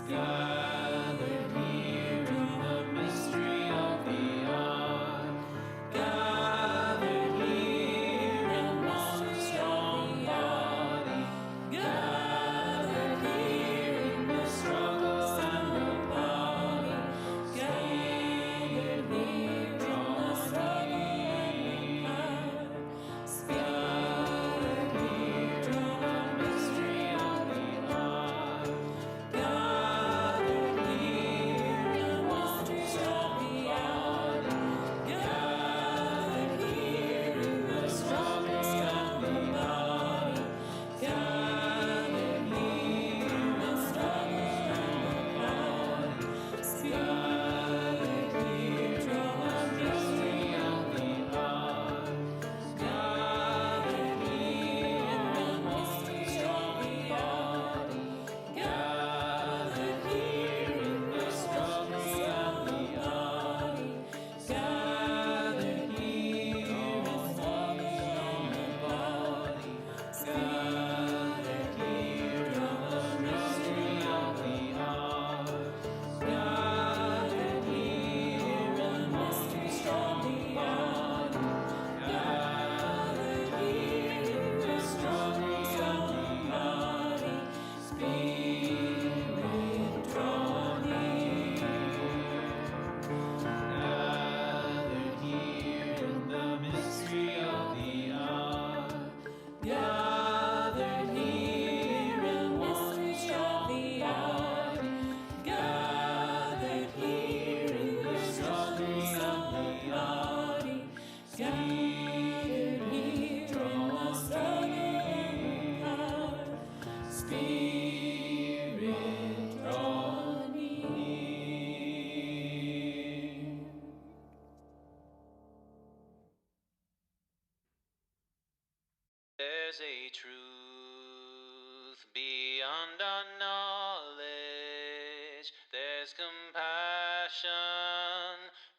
gathered here in the mystery of the art, gathered here in one strong body, gathered here in the struggle and the body, gathered here in the struggle and the power, gathered here in the mystery of the art, gathered here in one strong body, gathered here in the struggle and the body, gathered here in the struggle and the body, gathered here in the mystery of the art, gathered here in one strong body, gathered here in the struggle and the body, gathered here in the struggle and the body, gathered here in the mystery of the art, gathered here in one strong body, gathered here in the struggle and the body, Spirit draw near. Gathered here in the mystery of the art, gathered here in one strong body, gathered here in the struggle and the body, gathered here in the struggle and the power, Spirit draw near. There's a truth beyond our knowledge. There's compassion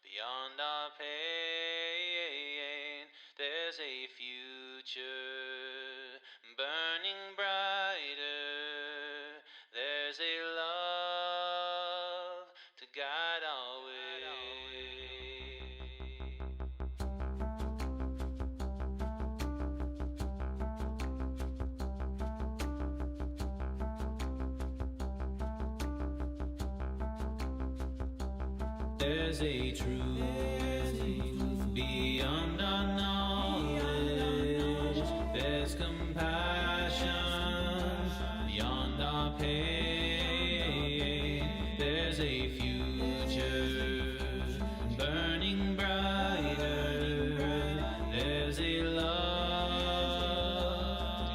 beyond our pain. There's a future burning brighter. There's a love to guide our way. There's a truth beyond our knowledge. There's compassion beyond our pain. There's a future burning brighter. There's a love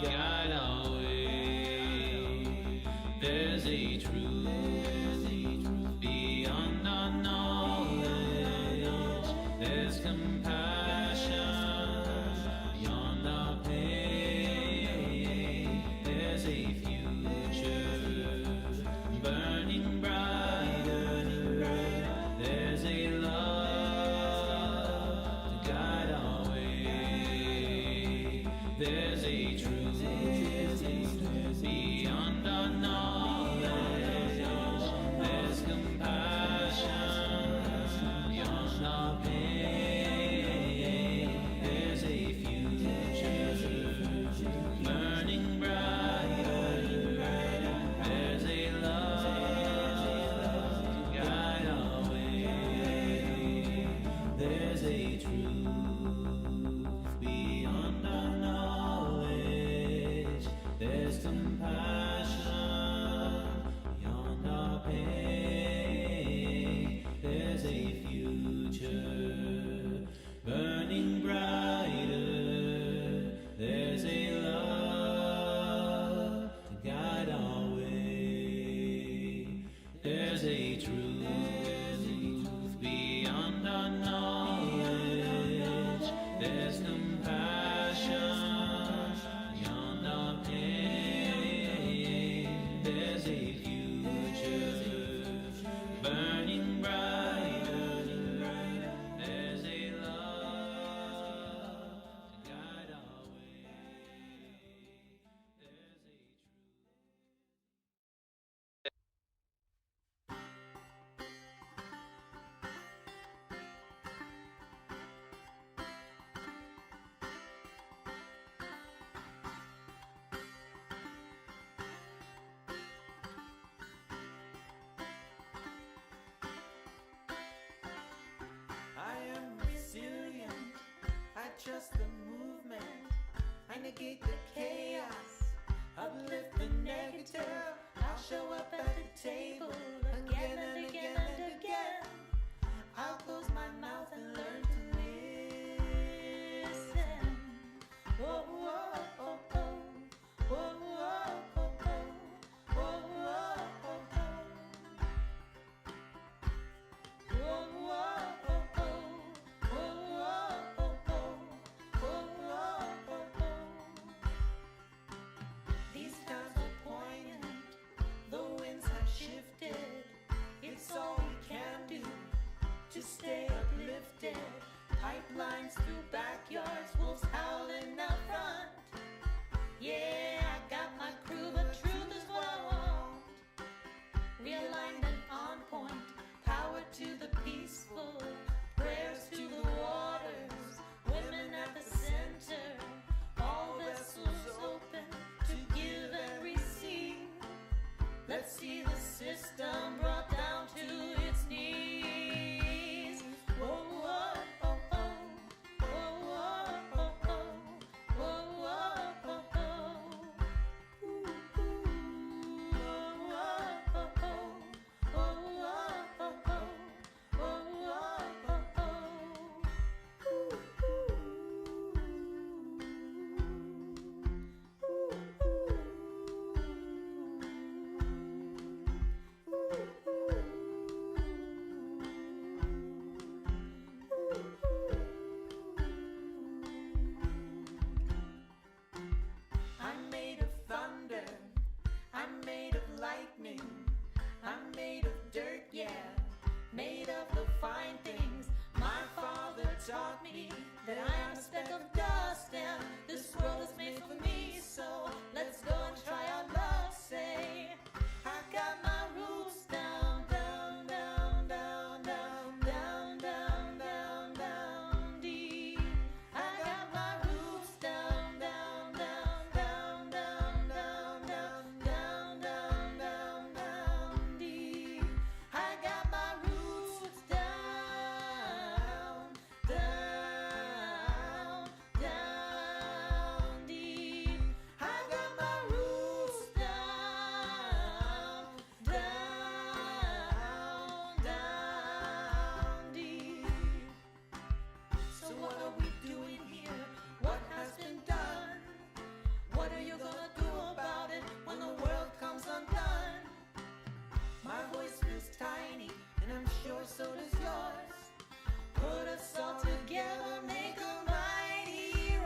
to guide our way. There's a truth beyond our knowledge. There's trust the movement. I negate the chaos, uplift the negative. I'll show up at the table again and again and again. I'll close my mouth and learn to listen. Whoa, whoa, oh, oh. Whoa, whoa, oh, oh. Whoa, whoa, oh, oh. Whoa, whoa, oh, oh. Whoa, whoa, oh, oh. Whoa, whoa, oh, oh. These times are poignant. The winds have shifted. It's all we can do to stay uplifted. Pipelines through backyards, wolves howling out front. Yeah, I got my crew, but truth is what I want. Realignment on point, power to the peaceful, prayers to the waters, women at the center, all vessels open to give and receive. Let's see the system brought down to its knees. Whoa, whoa, oh, oh. Whoa, whoa, oh, oh. Whoa, whoa, oh, oh. Ooh, ooh. Whoa, whoa, oh, oh. Whoa, whoa, oh, oh. Whoa, whoa, oh, oh. Ooh, ooh. I'm made of thunder, I'm made of lightning, I'm made of dirt, yeah, made of the fine things. My father taught me that I am a speck of dust and this world is made for me. So let's go and try our luck. Say, I got my roots down, down, down, down, down, down, down, down, down deep. I got my roots down, down, down, down, down, down, down, down, down, down, down deep. I got my roots down, down, down deep. I got my roots down, down, down deep. So what are we doing here? What has been done? What are you gonna do about it when the world comes undone? My voice feels tiny, and I'm sure so does yours. Put us all together, make a mighty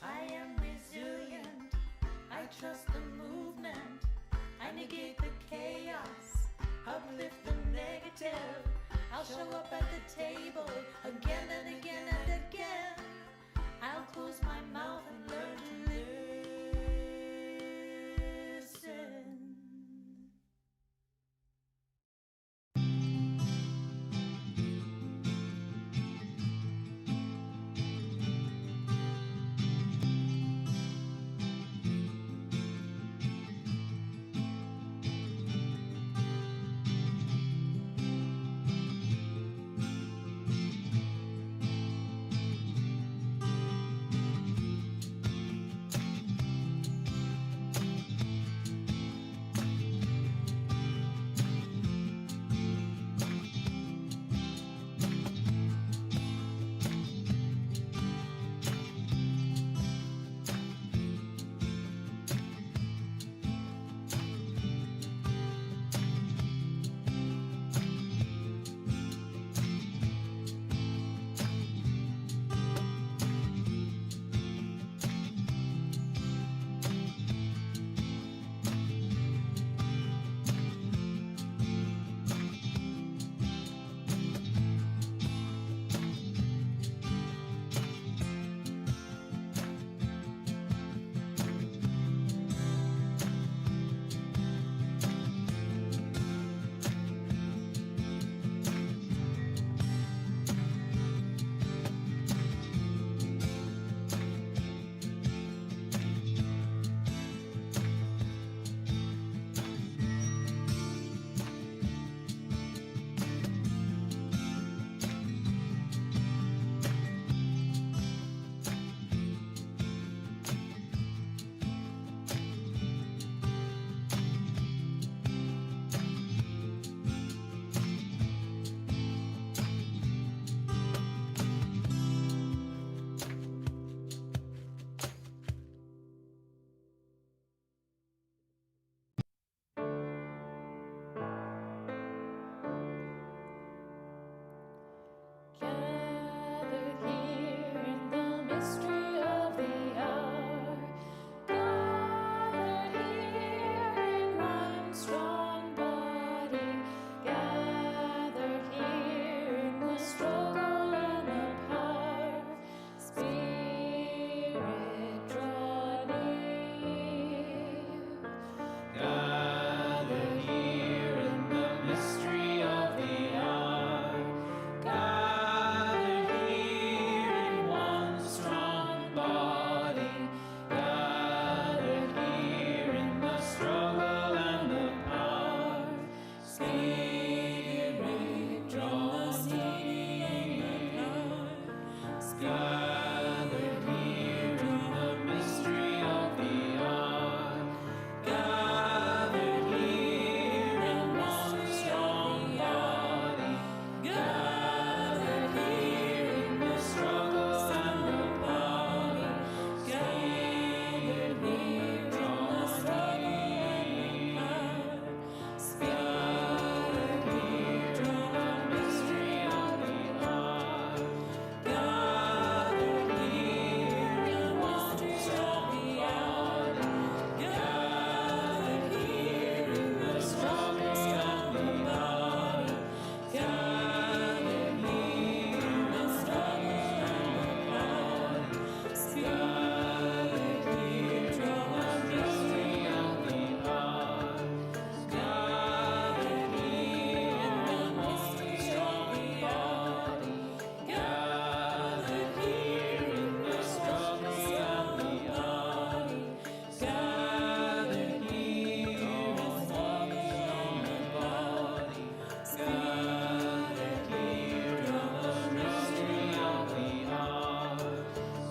I am resilient, I trust the movement, I negate the chaos, uplift the negative. I'll show up at the table again and again and again. I'll close my mouth and learn to listen.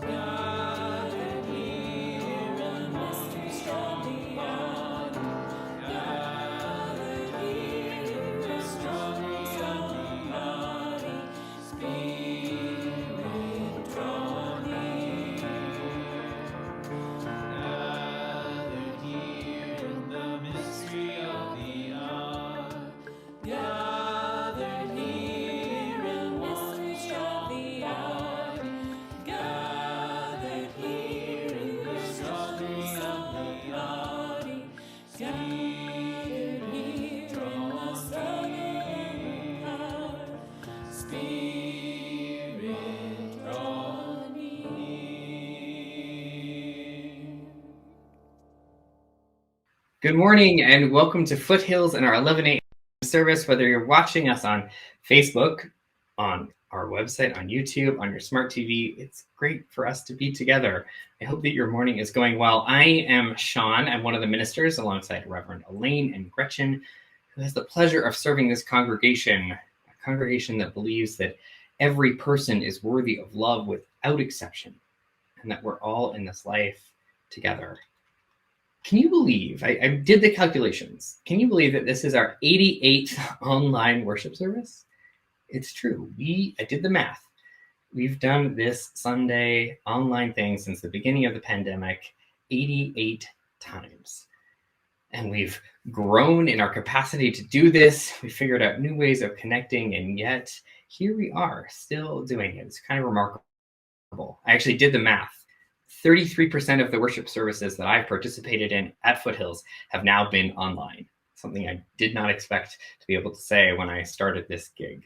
gathered here, a mystery strongly on. Gathered here, a strong body, Spirit draw near. Gathered here in the mystery of the hour. Gathered here in mystery of the hour. Gathered here in the mystery of the body. Gathered here in the southern power. Spirit draw near. Good morning and welcome to Foothills and our 11 a.m. service. Whether you're watching us on Facebook, on our website, on YouTube, on your smart TV, it's great for us to be together. I hope that your morning is going well. I am Sean. I'm one of the ministers alongside Reverend Elaine and Gretchen, who has the pleasure of serving this congregation, a congregation that believes that every person is worthy of love without exception, and that we're all in this life together. Can you believe, I did the calculations, can you believe that this is our 88th online worship service? It's true. I did the math. We've done this Sunday online thing since the beginning of the pandemic 88 times. And we've grown in our capacity to do this. We figured out new ways of connecting, and yet here we are still doing it. It's kind of remarkable. I actually did the math. 33% of the worship services that I've participated in at Foothills have now been online, something I did not expect to be able to say when I started this gig.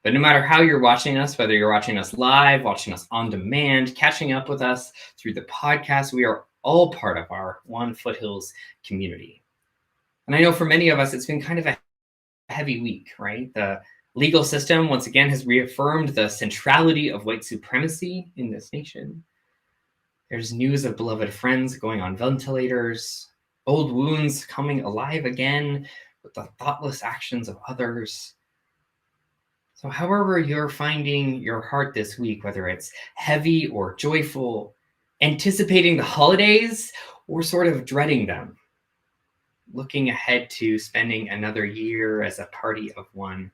But no matter how you're watching us, whether you're watching us live, watching us on demand, catching up with us through the podcast, we are all part of our One Foothills community. And I know for many of us, it's been kind of a heavy week, right? The legal system, once again, has reaffirmed the centrality of white supremacy in this nation. There's news of beloved friends going on ventilators, old wounds coming alive again with the thoughtless actions of others. So however you're finding your heart this week, whether it's heavy or joyful, anticipating the holidays or sort of dreading them, looking ahead to spending another year as a party of one,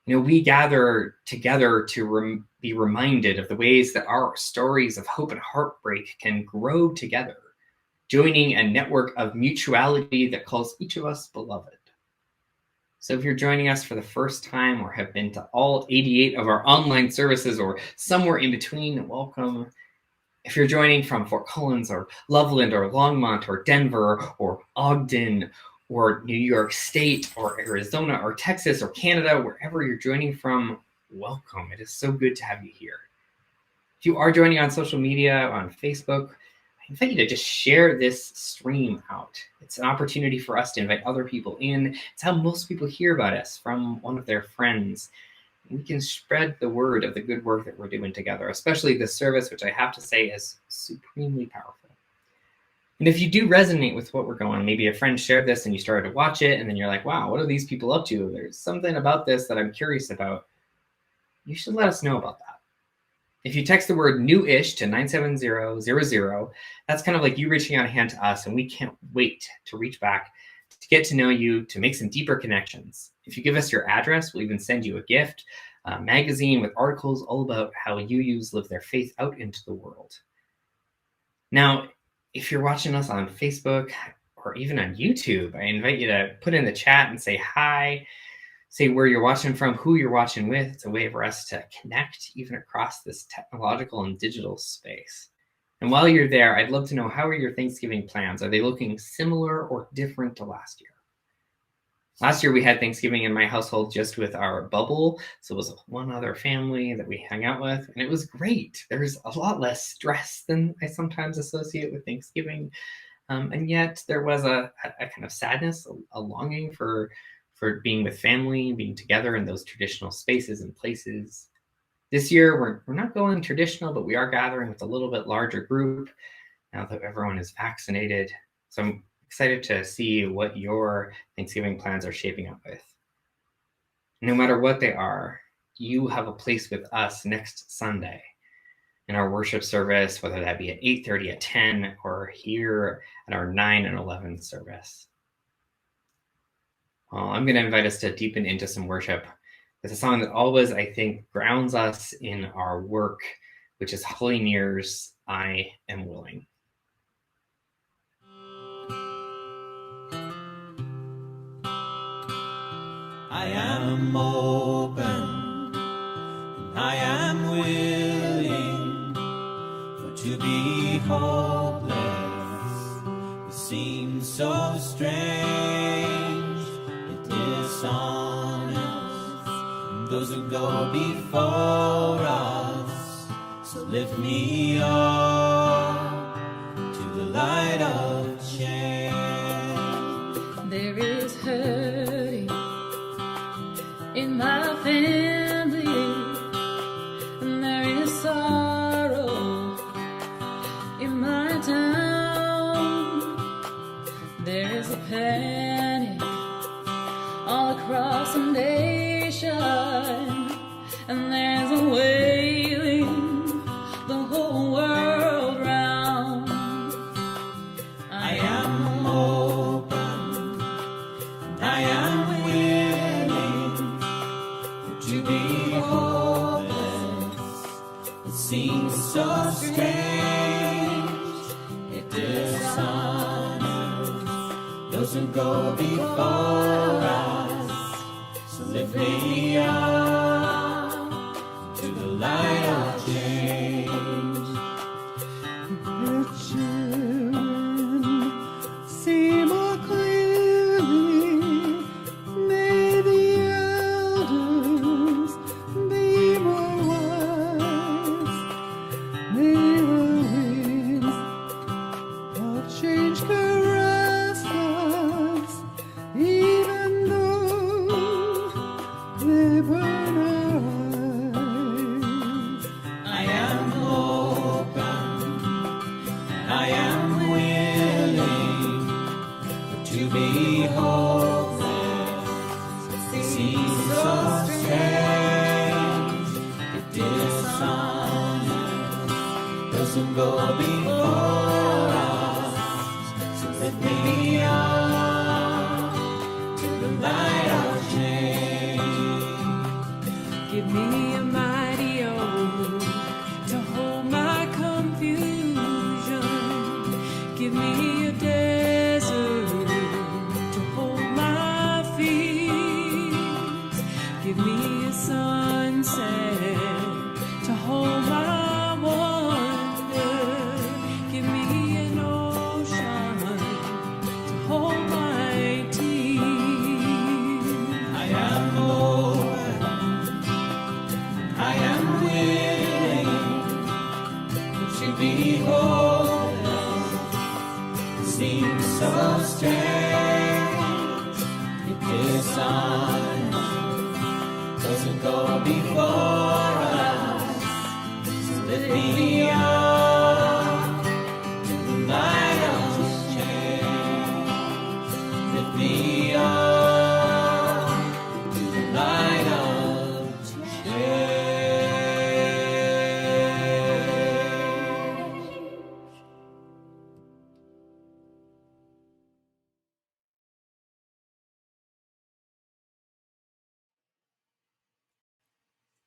we gather together to be reminded of the ways that our stories of hope and heartbreak can grow together, joining a network of mutuality that calls each of us beloved. So if you're joining us for the first time or have been to all 88 of our online services or somewhere in between, welcome. If you're joining from Fort Collins or Loveland or Longmont or Denver or Ogden or New York State or Arizona or Texas or Canada, wherever you're joining from, welcome. It is so good to have you here. If you are joining on social media, on Facebook, I invite you to just share this stream out. It's an opportunity for us to invite other people in. It's how most people hear about us, from one of their friends. We can spread the word of the good work that we're doing together, especially this service, which I have to say is supremely powerful. And if you do resonate with what we're going, maybe a friend shared this and you started to watch it, and then you're like, wow, what are these people up to? There's something about this that I'm curious about. You should let us know about that. If you text the word newish to 97000, that's kind of like you reaching out a hand to us, and we can't wait to reach back, to get to know you, to make some deeper connections. If you give us your address, we'll even send you a gift, a magazine with articles all about how UUs live their faith out into the world. Now, if you're watching us on Facebook or even on YouTube, I invite you to put in the chat and say hi, say where you're watching from, who you're watching with. It's a way for us to connect even across this technological and digital space. And while you're there, I'd love to know, how are your Thanksgiving plans? Are they looking similar or different to last year? Last year, we had Thanksgiving in my household just with our bubble. So it was one other family that we hung out with, and it was great. There's a lot less stress than I sometimes associate with Thanksgiving. And yet there was a kind of sadness, a longing for being with family, being together in those traditional spaces and places. This year, we're not going traditional, but we are gathering with a little bit larger group now that everyone is vaccinated. So I'm excited to see what your Thanksgiving plans are shaping up with. No matter what they are, you have a place with us next Sunday. in our worship service, whether that be at 8:30, at 10, or here at our 9 and 11 service. Well, I'm going to invite us to deepen into some worship with a song that always, I think, grounds us in our work, which is Holly Near's I Am Willing. I am open, and I am willing for to be hopeless. It seems so strange, it dishonest. Those who go before us, so lift me up to the light of change. There is hurting in my family, and there is sorrow in my town. There is a panic all across the nation, and there's a wailing the whole world round. I am open, and I am to be hopeless. It seems so strange, it dishonors those who go before us. So lift me up to the light of change. The children see more clearly. May the elders be more wise. May the winds of change caress us, even though they burn our eyes. I am open, I am willing to be hopeless. It seems so strange, it dishonors those who go before us. So lift me up to the light of change. Give me a mighty oak to hold my confusion. Give me a desert to hold my fears. Give me a sunset to hold my wonder. Give me an ocean to hold my tears. I am open, I am willing to be hopeless. It seems so strange, it dishonors those who go before us. So lift me up to the light of change. Lift me up to the light of change.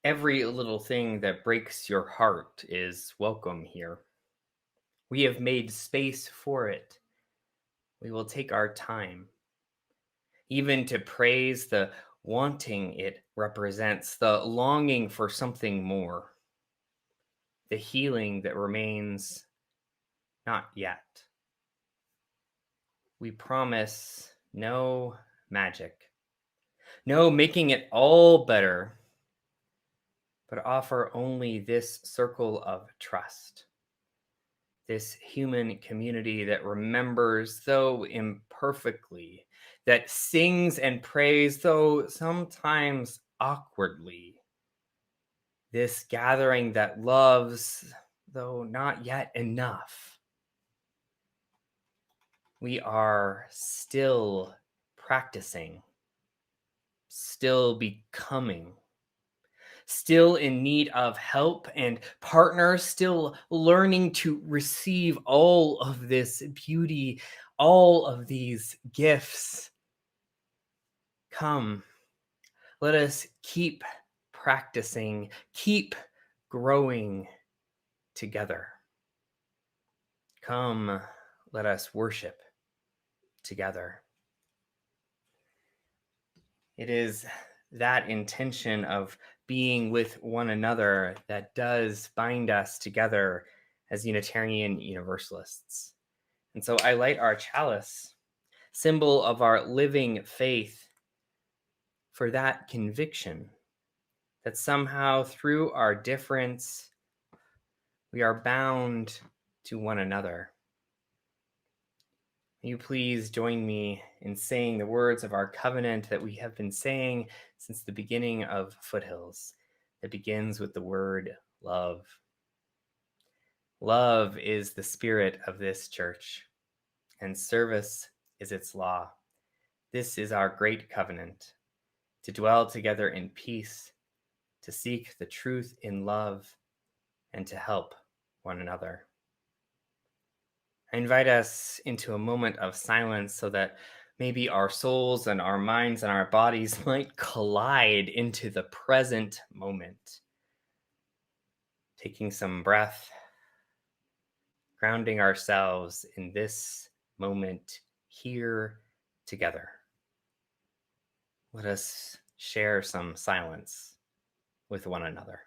Every little thing that breaks your heart is welcome here. We have made space for it. We will take our time, even to praise the wanting it represents, the longing for something more, the healing that remains not yet. We promise no magic, no making it all better, but offer only this circle of trust, this human community that remembers, though imperfectly, that sings and prays, though sometimes awkwardly, this gathering that loves, though not yet enough. We are still practicing, still becoming, still in need of help, and partners still learning to receive all of this beauty, all of these gifts. Come, let us keep practicing, keep growing together. Come, let us worship together. It is that intention of being with one another that does bind us together as Unitarian Universalists. And so I light our chalice, symbol of our living faith, for that conviction that somehow through our difference, we are bound to one another. Will you please join me in saying the words of our covenant that we have been saying since the beginning of Foothills, that begins with the word love. Love is the spirit of this church, and service is its law. This is our great covenant, to dwell together in peace, to seek the truth in love, and to help one another. I invite us into a moment of silence so that maybe our souls and our minds and our bodies might collide into the present moment. Taking some breath, grounding ourselves in this moment here together. Let us share some silence with one another.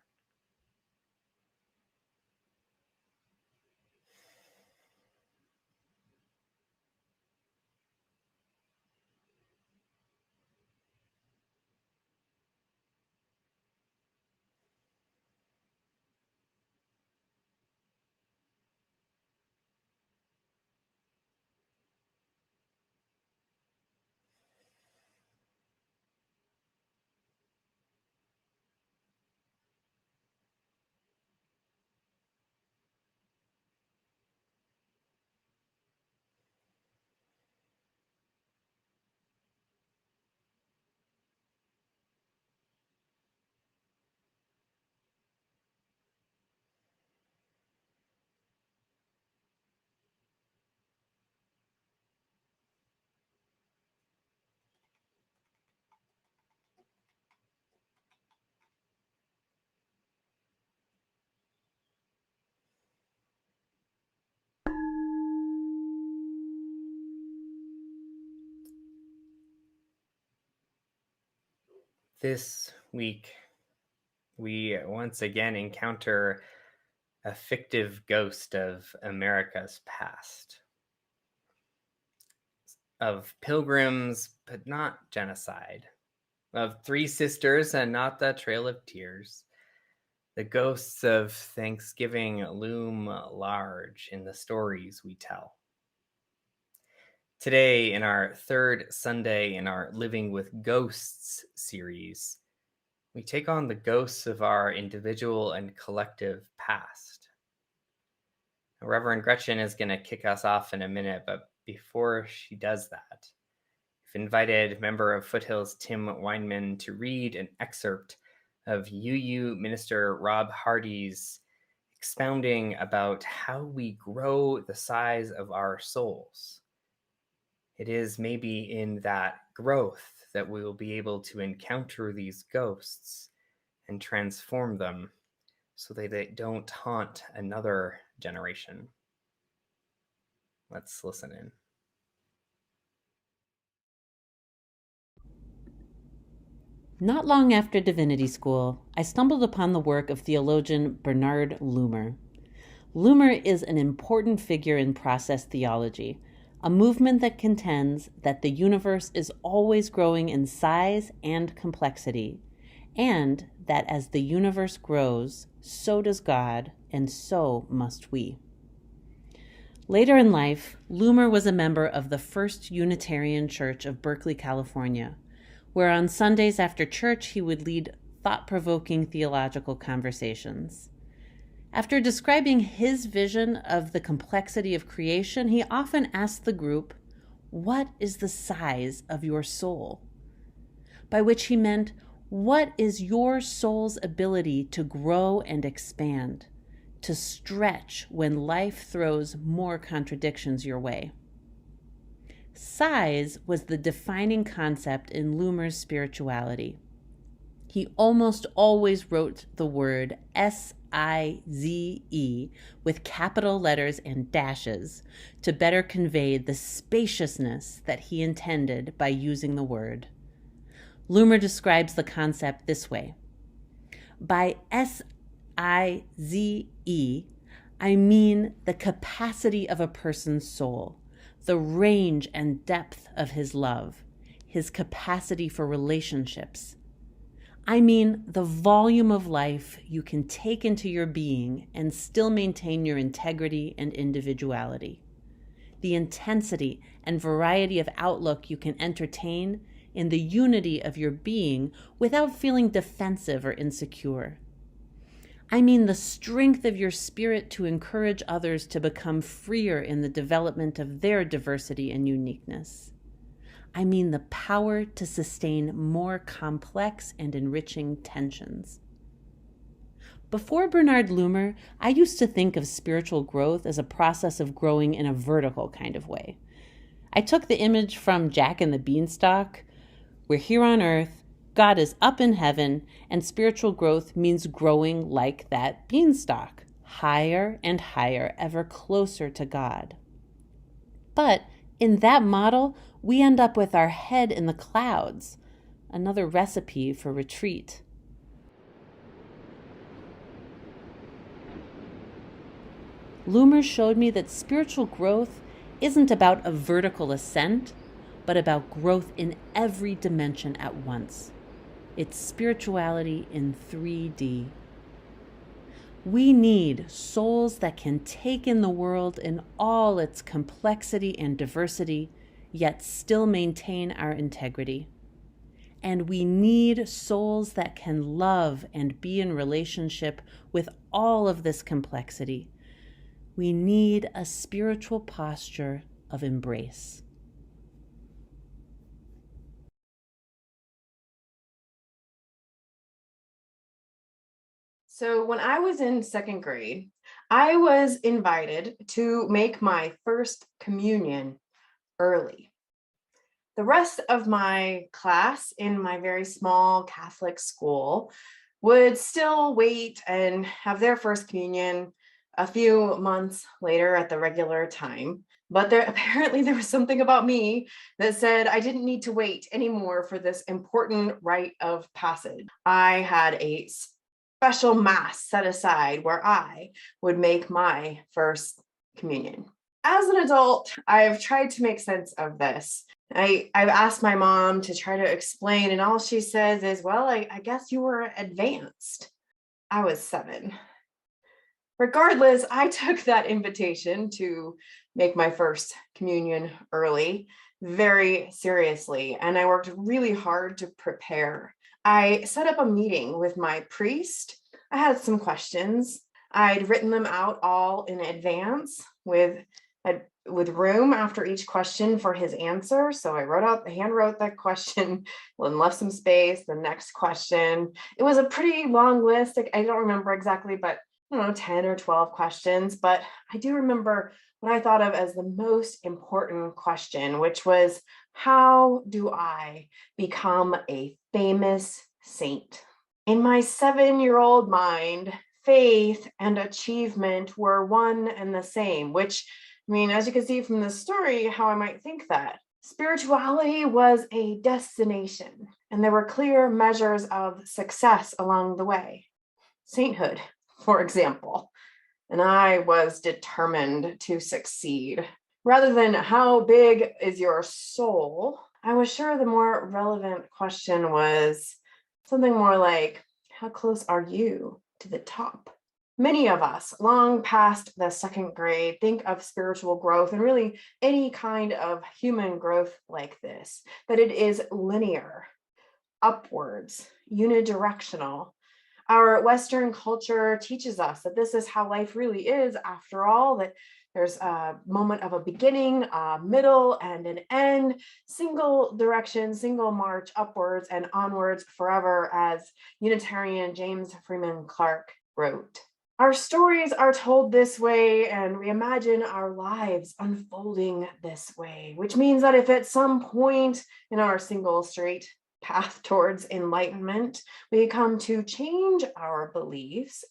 This week, we once again encounter a fictive ghost of America's past, of pilgrims, but not genocide, of three sisters and not the Trail of Tears. The ghosts of Thanksgiving loom large in the stories we tell. Today, in our third Sunday in our Living with Ghosts series, we take on the ghosts of our individual and collective past. Now, Reverend Gretchen is going to kick us off in a minute, but before she does that, I've invited member of Foothills Tim Weinman to read an excerpt of UU Minister Rob Hardy's expounding about how we grow the size of our souls. It is maybe in that growth that we will be able to encounter these ghosts and transform them so that they don't haunt another generation. Let's listen in. Not long after divinity school, I stumbled upon the work of theologian Bernard Loomer. Loomer is an important figure in process theology, a movement that contends that the universe is always growing in size and complexity, and that as the universe grows, so does God, and so must we. Later in life, Loomer was a member of the First Unitarian Church of Berkeley, California, where on Sundays after church he would lead thought-provoking theological conversations. After describing his vision of the complexity of creation, he often asked the group, "What is the size of your soul?" By which he meant, What is your soul's ability to grow and expand, to stretch when life throws more contradictions your way? Size was the defining concept in Loomer's spirituality. He almost always wrote the word S-I-Z-E with capital letters and dashes to better convey the spaciousness that he intended by using the word. Loomer describes the concept this way. By S-I-Z-E, I mean the capacity of a person's soul, the range and depth of his love, his capacity for relationships. I mean the volume of life you can take into your being and still maintain your integrity and individuality. The intensity and variety of outlook you can entertain in the unity of your being without feeling defensive or insecure. I mean the strength of your spirit to encourage others to become freer in the development of their diversity and uniqueness. I mean the power to sustain more complex and enriching tensions. Before Bernard Loomer, I used to think of spiritual growth as a process of growing in a vertical kind of way. I took the image from Jack and the Beanstalk. We're here on earth, God is up in heaven, and spiritual growth means growing like that beanstalk, higher and higher, ever closer to God. But in that model, we end up with our head in the clouds, another recipe for retreat. Loomer showed me that spiritual growth isn't about a vertical ascent, but about growth in every dimension at once. It's spirituality in 3D. We need souls that can take in the world in all its complexity and diversity, yet still maintain our integrity. And we need souls that can love and be in relationship with all of this complexity. We need a spiritual posture of embrace. So when I was in second grade, I was invited to make my first communion early. The rest of my class in my very small Catholic school would still wait and have their first communion a few months later at the regular time. But apparently there was something about me that said I didn't need to wait anymore for this important rite of passage. I had a special mass set aside where I would make my first communion. As an adult, I've tried to make sense of this. I've asked my mom to try to explain, and all she says is, well, I guess you were advanced. I was 7. Regardless, I took that invitation to make my first communion early very seriously, and I worked really hard to prepare. I set up a meeting with my priest. I had some questions. I'd written them out all in advance with room after each question for his answer. So I hand wrote that question and left some space. The next question. It was a pretty long list. I don't remember exactly, but 10 or 12 questions. But I do remember what I thought of as the most important question, which was, how do I become a famous saint? In my 7-year-old mind, faith and achievement were one and the same, which, as you can see from the story, how I might think that. Spirituality was a destination, and there were clear measures of success along the way. Sainthood, for example. And I was determined to succeed. Rather than how big is your soul, I was sure the more relevant question was something more like, how close are you to the top? Many of us, long past the second grade, think of spiritual growth and really any kind of human growth like this, that it is linear, upwards, unidirectional. Our Western culture teaches us that this is how life really is, after all, that There's a moment of a beginning, a middle, and an end, single direction, single march upwards and onwards forever, as Unitarian James Freeman Clarke wrote. Our stories are told this way, and we imagine our lives unfolding this way, which means that if at some point in our single straight path towards enlightenment, we come to change our beliefs,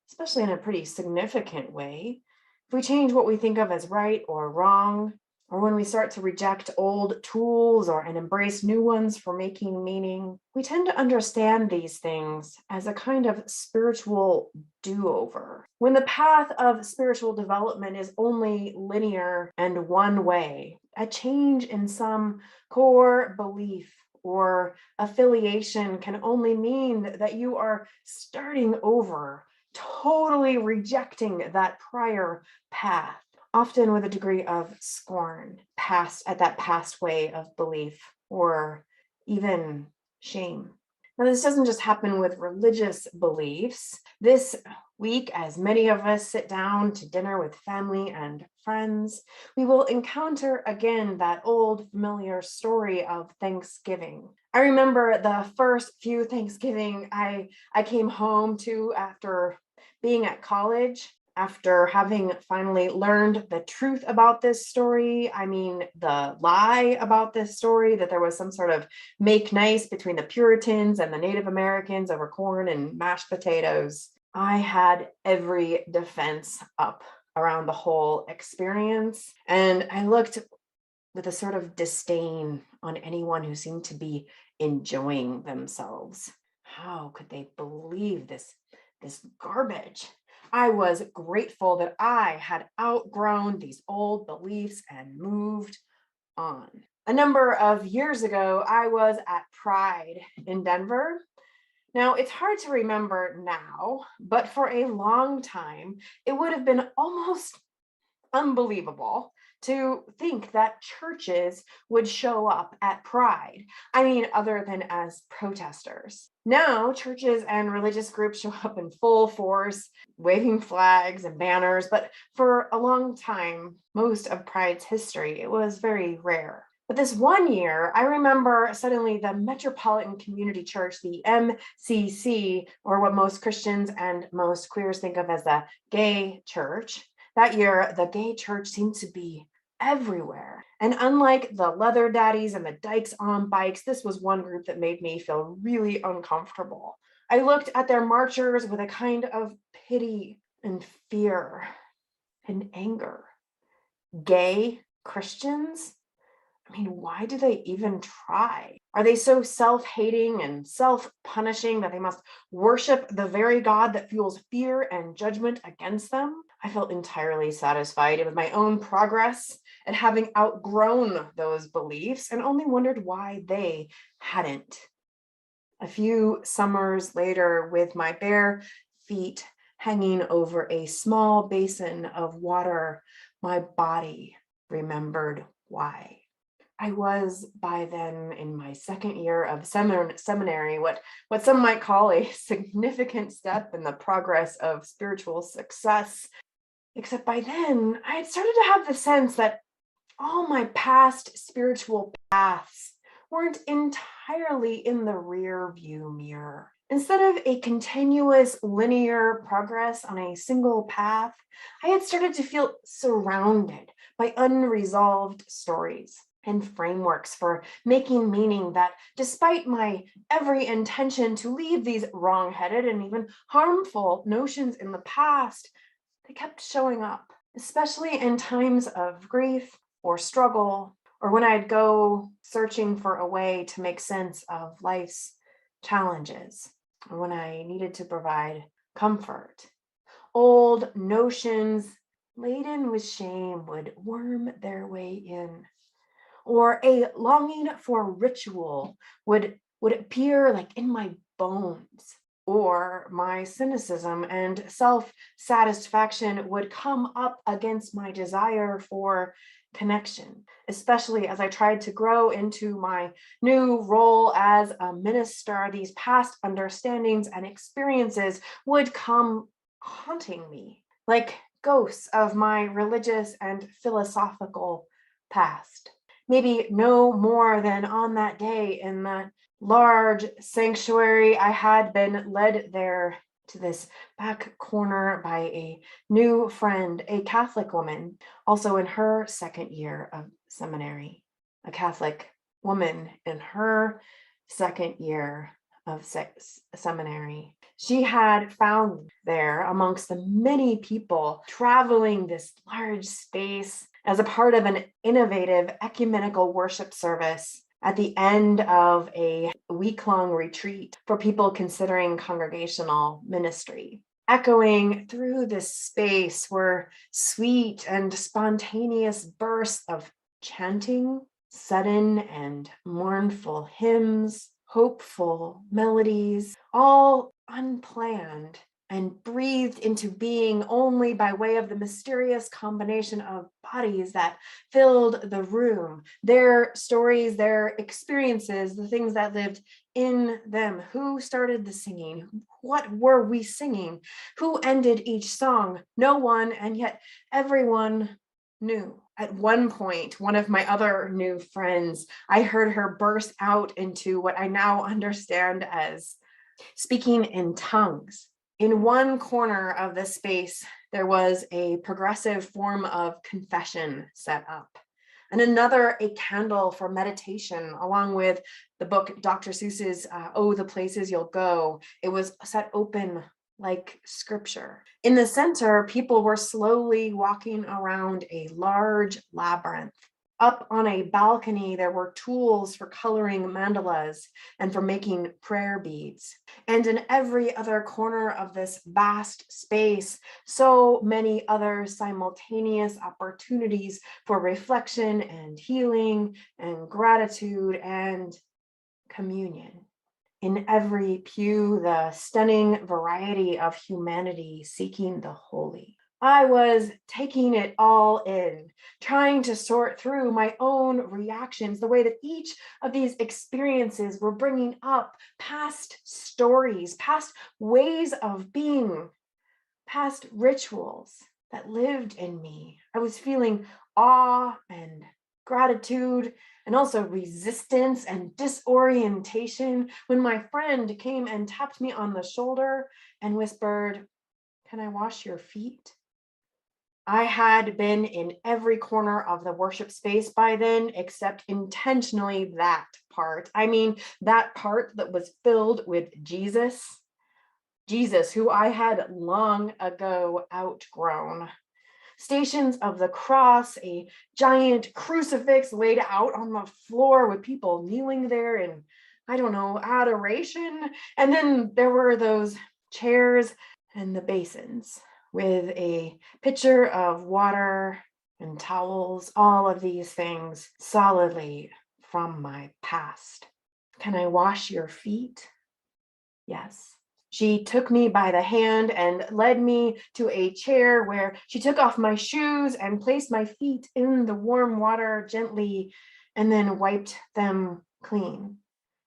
especially in a pretty significant way, if we change what we think of as right or wrong, or when we start to reject old tools and embrace new ones for making meaning, we tend to understand these things as a kind of spiritual do-over. When the path of spiritual development is only linear and one way, a change in some core belief or affiliation can only mean that you are starting over, totally rejecting that prior path, often with a degree of scorn at that past way of belief, or even shame. Now, this doesn't just happen with religious beliefs. This week, as many of us sit down to dinner with family and friends, we will encounter again that old familiar story of Thanksgiving. I remember the first few Thanksgiving I came home to after being at college, after having finally learned the truth about this story. I mean, the lie about this story, that there was some sort of make nice between the Puritans and the Native Americans over corn and mashed potatoes. I had every defense up around the whole experience, and I looked with a sort of disdain on anyone who seemed to be enjoying themselves. How could they believe this garbage? I was grateful that I had outgrown these old beliefs and moved on. A number of years ago, I was at Pride in Denver. Now, it's hard to remember now, but for a long time, it would have been almost unbelievable to think that churches would show up at Pride. I mean, other than as protesters. Now, churches and religious groups show up in full force, waving flags and banners, but for a long time, most of Pride's history, it was very rare. But this one year, I remember suddenly the Metropolitan Community Church, the MCC, or what most Christians and most queers think of as the gay church. That year, the gay church seemed to be everywhere. And unlike the leather daddies and the dykes on bikes, this was one group that made me feel really uncomfortable. I looked at their marchers with a kind of pity and fear and anger. Gay Christians? I mean, why do they even try? Are they so self-hating and self-punishing that they must worship the very God that fuels fear and judgment against them? I felt entirely satisfied with my own progress at having outgrown those beliefs and only wondered why they hadn't. A few summers later, with my bare feet hanging over a small basin of water, my body remembered why. I was by then in my second year of seminary, what some might call a significant step in the progress of spiritual success. Except by then, I had started to have the sense that all my past spiritual paths weren't entirely in the rear view mirror. Instead of a continuous linear progress on a single path, I had started to feel surrounded by unresolved stories and frameworks for making meaning that, despite my every intention to leave these wrong-headed and even harmful notions in the past, they kept showing up, especially in times of grief or struggle, or when I'd go searching for a way to make sense of life's challenges, or when I needed to provide comfort. Old notions laden with shame would worm their way in, or a longing for ritual would appear like in my bones, or my cynicism and self-satisfaction would come up against my desire for connection, especially as I tried to grow into my new role as a minister. These past understandings and experiences would come haunting me, like ghosts of my religious and philosophical past. Maybe no more than on that day in that large sanctuary, I had been led there to this back corner by a new friend, a Catholic woman, also in her second year of seminary, a Catholic woman in her second year of seminary. She had found there amongst the many people traveling this large space as a part of an innovative ecumenical worship service at the end of a week-long retreat for people considering congregational ministry. Echoing through this space were sweet and spontaneous bursts of chanting, sudden and mournful hymns, hopeful melodies, all unplanned and breathed into being only by way of the mysterious combination of bodies that filled the room, their stories, their experiences, the things that lived in them. Who started the singing? What were we singing? Who ended each song? No one, and yet everyone knew. At one point, one of my other new friends, I heard her burst out into what I now understand as speaking in tongues. In one corner of the space, there was a progressive form of confession set up, and another a candle for meditation, along with the book Dr. Seuss's Oh, the Places You'll Go. It was set open like scripture. In the center, people were slowly walking around a large labyrinth. Up on a balcony, there were tools for coloring mandalas and for making prayer beads. And in every other corner of this vast space, so many other simultaneous opportunities for reflection and healing and gratitude and communion. In every pew, the stunning variety of humanity seeking the holy. I was taking it all in, trying to sort through my own reactions, the way that each of these experiences were bringing up past stories, past ways of being, past rituals that lived in me. I was feeling awe and gratitude and also resistance and disorientation when my friend came and tapped me on the shoulder and whispered, "Can I wash your feet?" I had been in every corner of the worship space by then, except intentionally that part. I mean, that part that was filled with Jesus, who I had long ago outgrown. Stations of the cross, a giant crucifix laid out on the floor with people kneeling there in, I don't know, adoration. And then there were those chairs and the basins with a pitcher of water and towels, all of these things solidly from my past. "Can I wash your feet?" Yes. She took me by the hand and led me to a chair where she took off my shoes and placed my feet in the warm water gently and then wiped them clean.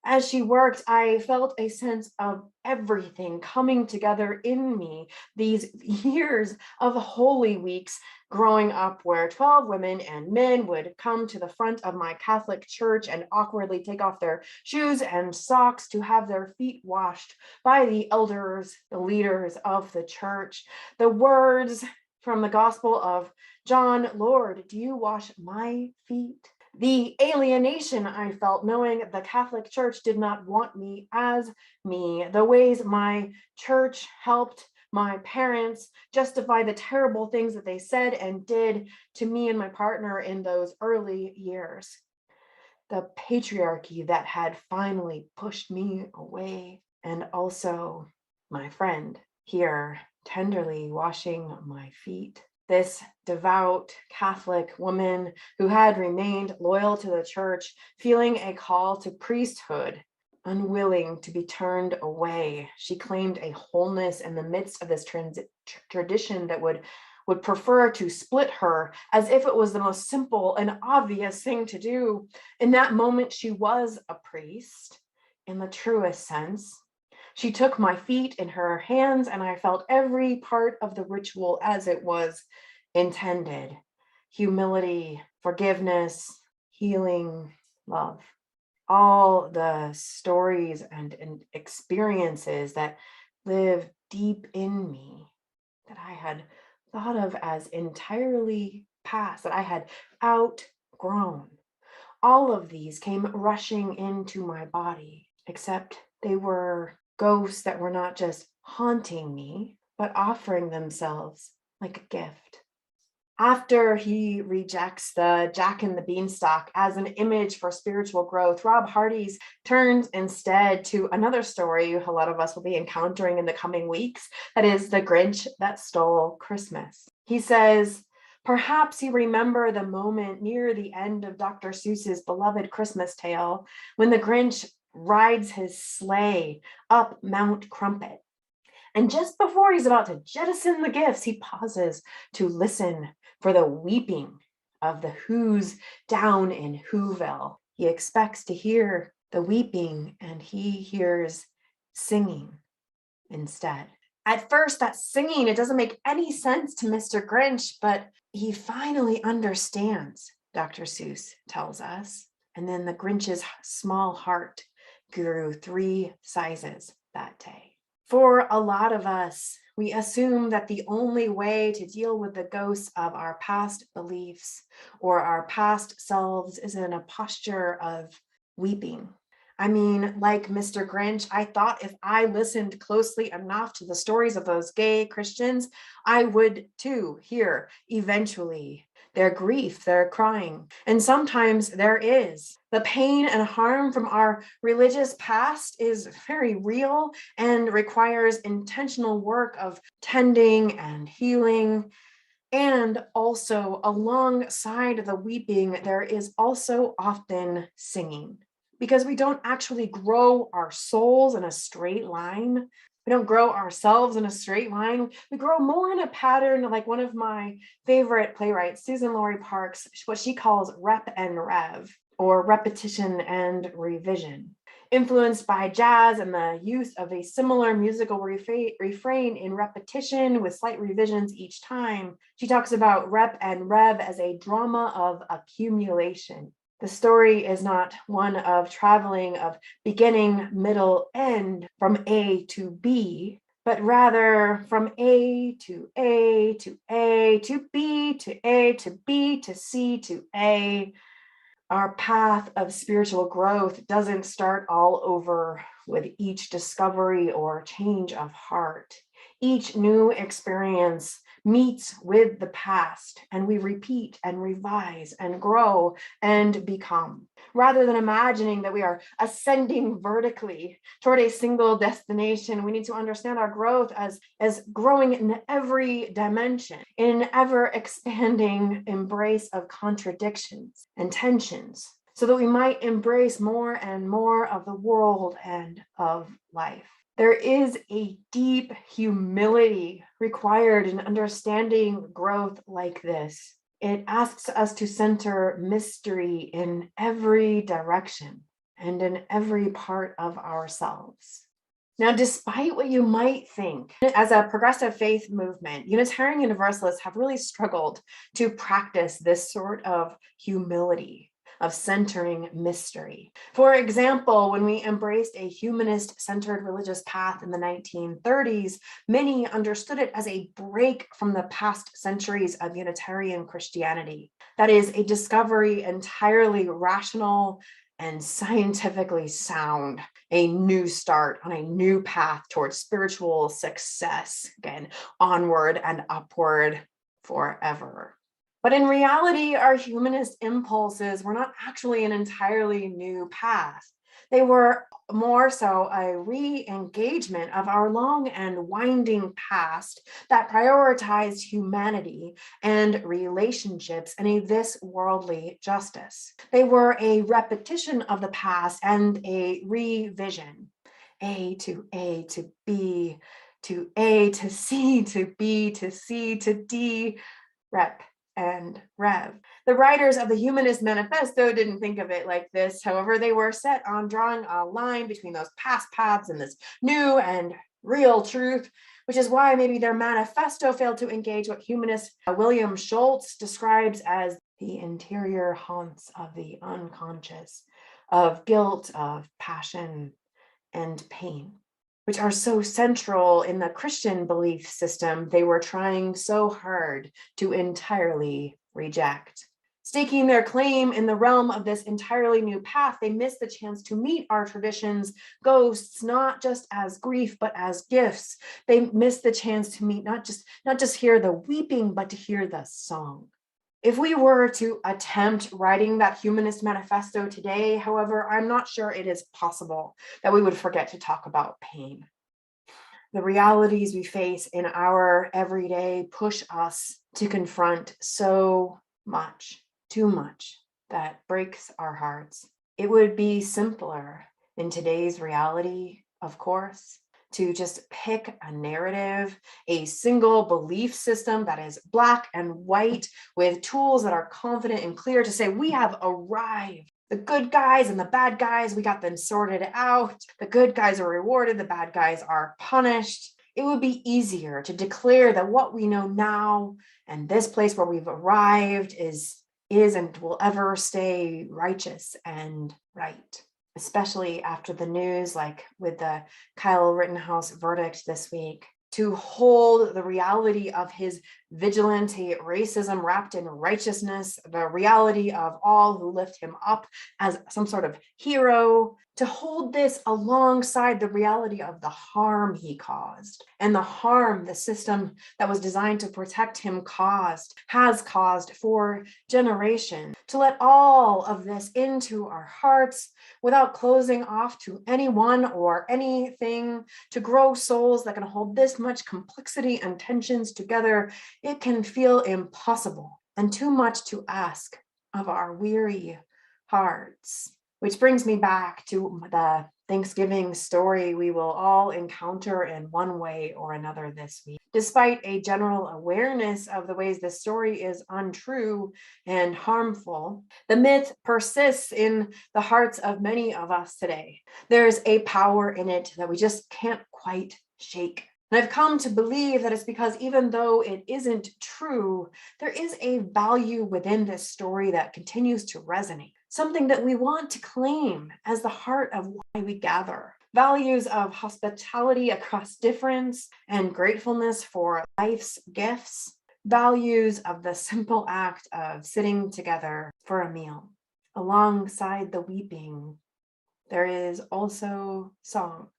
As she worked, I felt a sense of everything coming together in me. These years of Holy Weeks growing up, where 12 women and men would come to the front of my Catholic church and awkwardly take off their shoes and socks to have their feet washed by the elders, the leaders of the church. The words from the Gospel of John, "Lord, do you wash my feet?" The alienation I felt knowing the Catholic Church did not want me as me, the ways my church helped my parents justify the terrible things that they said and did to me and my partner in those early years. The patriarchy that had finally pushed me away, and also my friend here tenderly washing my feet. This devout Catholic woman who had remained loyal to the church, feeling a call to priesthood, unwilling to be turned away. She claimed a wholeness in the midst of this tradition that would prefer to split her, as if it was the most simple and obvious thing to do. In that moment, she was a priest in the truest sense. She took my feet in her hands, and I felt every part of the ritual as it was intended: humility, forgiveness, healing, love. All the stories and experiences that live deep in me that I had thought of as entirely past, that I had outgrown. All of these came rushing into my body, except they were ghosts that were not just haunting me, but offering themselves like a gift. After he rejects the Jack and the Beanstalk as an image for spiritual growth, Rob Hardy's turns instead to another story a lot of us will be encountering in the coming weeks. That is The Grinch That Stole Christmas. He says, perhaps you remember the moment near the end of Dr. Seuss's beloved Christmas tale when the Grinch rides his sleigh up Mount Crumpet. And just before he's about to jettison the gifts, he pauses to listen for the weeping of the Who's down in Whoville. He expects to hear the weeping, and he hears singing instead. At first, that singing, it doesn't make any sense to Mr. Grinch, but he finally understands, Dr. Seuss tells us. And then the Grinch's small heart grew 3 sizes that day. For a lot of us, we assume that the only way to deal with the ghosts of our past beliefs or our past selves is in a posture of weeping. I mean, like Mr. Grinch, I thought if I listened closely enough to the stories of those gay Christians, I would too hear eventually their grief, their crying. And sometimes there is. The pain and harm from our religious past is very real and requires intentional work of tending and healing. And also, alongside the weeping, there is also often singing, because we don't actually grow our souls in a straight line. We don't grow ourselves in a straight line. We grow more in a pattern, like one of my favorite playwrights, Suzan-Lori Parks, what she calls rep and rev, or repetition and revision. Influenced by jazz and the use of a similar musical refrain in repetition with slight revisions each time, she talks about rep and rev as a drama of accumulation. The story is not one of traveling of beginning, middle, end from A to B, but rather from A to A to A to B to A to B to C to A. Our path of spiritual growth doesn't start all over with each discovery or change of heart. Each new experience meets with the past, and we repeat and revise and grow and become. Rather than imagining that we are ascending vertically toward a single destination, we need to understand our growth as growing in every dimension, in an ever-expanding embrace of contradictions and tensions, so that we might embrace more and more of the world and of life. There is a deep humility required in understanding growth like this. It asks us to center mystery in every direction and in every part of ourselves. Now, despite what you might think, as a progressive faith movement, Unitarian Universalists have really struggled to practice this sort of humility, of centering mystery. For example, when we embraced a humanist-centered religious path in the 1930s, many understood it as a break from the past centuries of Unitarian Christianity. That is, a discovery entirely rational and scientifically sound, a new start on a new path towards spiritual success, again, onward and upward forever. But in reality, our humanist impulses were not actually an entirely new path. They were more so a re-engagement of our long and winding past that prioritized humanity and relationships and a this-worldly justice. They were a repetition of the past and a revision. A to B to A to C to B to C to D, rep and Rev. The writers of the Humanist Manifesto didn't think of it like this. However, they were set on drawing a line between those past paths and this new and real truth, which is why maybe their manifesto failed to engage what humanist William Schultz describes as the interior haunts of the unconscious, of guilt, of passion, and pain, which are so central in the Christian belief system they were trying so hard to entirely reject. Staking their claim in the realm of this entirely new path, they miss the chance to meet our tradition's ghosts, not just as grief, but as gifts. They miss the chance to meet, not just hear the weeping, but to hear the song. If we were to attempt writing that Humanist Manifesto today, however, I'm not sure it is possible that we would forget to talk about pain. The realities we face in our everyday push us to confront so much, too much, that breaks our hearts. It would be simpler in today's reality, of course, to just pick a narrative, a single belief system that is black and white with tools that are confident and clear to say, we have arrived. The good guys and the bad guys, we got them sorted out. The good guys are rewarded, the bad guys are punished. It would be easier to declare that what we know now and this place where we've arrived is and will ever stay righteous and right, especially after the news, like with the Kyle Rittenhouse verdict this week, to hold the reality of his vigilante racism wrapped in righteousness, the reality of all who lift him up as some sort of hero, to hold this alongside the reality of the harm he caused and the harm the system that was designed to protect him has caused for generations, to let all of this into our hearts without closing off to anyone or anything, to grow souls that can hold this much complexity and tensions together. It can feel impossible and too much to ask of our weary hearts. Which brings me back to the Thanksgiving story we will all encounter in one way or another this week. Despite a general awareness of the ways this story is untrue and harmful, the myth persists in the hearts of many of us today. There's a power in it that we just can't quite shake. And I've come to believe that it's because even though it isn't true, there is a value within this story that continues to resonate. Something that we want to claim as the heart of why we gather. Values of hospitality across difference and gratefulness for life's gifts. Values of the simple act of sitting together for a meal. Alongside the weeping, there is also song.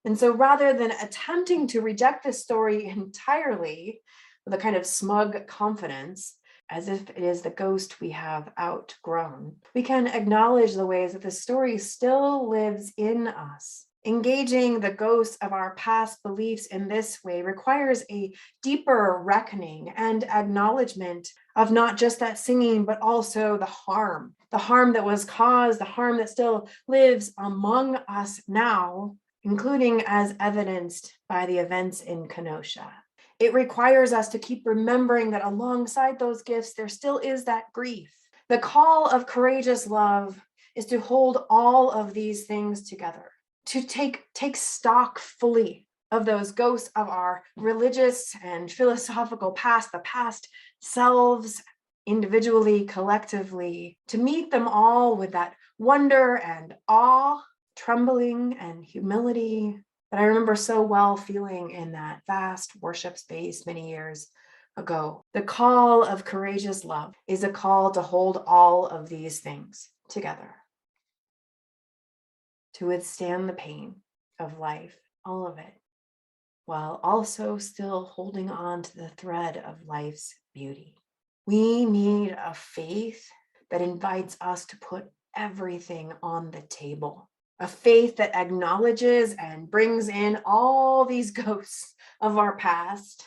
And so rather than attempting to reject this story entirely with a kind of smug confidence, as if it is the ghost we have outgrown, we can acknowledge the ways that the story still lives in us. Engaging the ghosts of our past beliefs in this way requires a deeper reckoning and acknowledgement of not just that singing, but also the harm that was caused, the harm that still lives among us now, including as evidenced by the events in Kenosha. It requires us to keep remembering that alongside those gifts, there still is that grief. The call of courageous love is to hold all of these things together, to take stock fully of those ghosts of our religious and philosophical past, the past selves, individually, collectively, to meet them all with that wonder and awe, trembling and humility, that I remember so well feeling in that vast worship space many years ago. The call of courageous love is a call to hold all of these things together, to withstand the pain of life, all of it, while also still holding on to the thread of life's beauty. We need a faith that invites us to put everything on the table. A faith that acknowledges and brings in all these ghosts of our past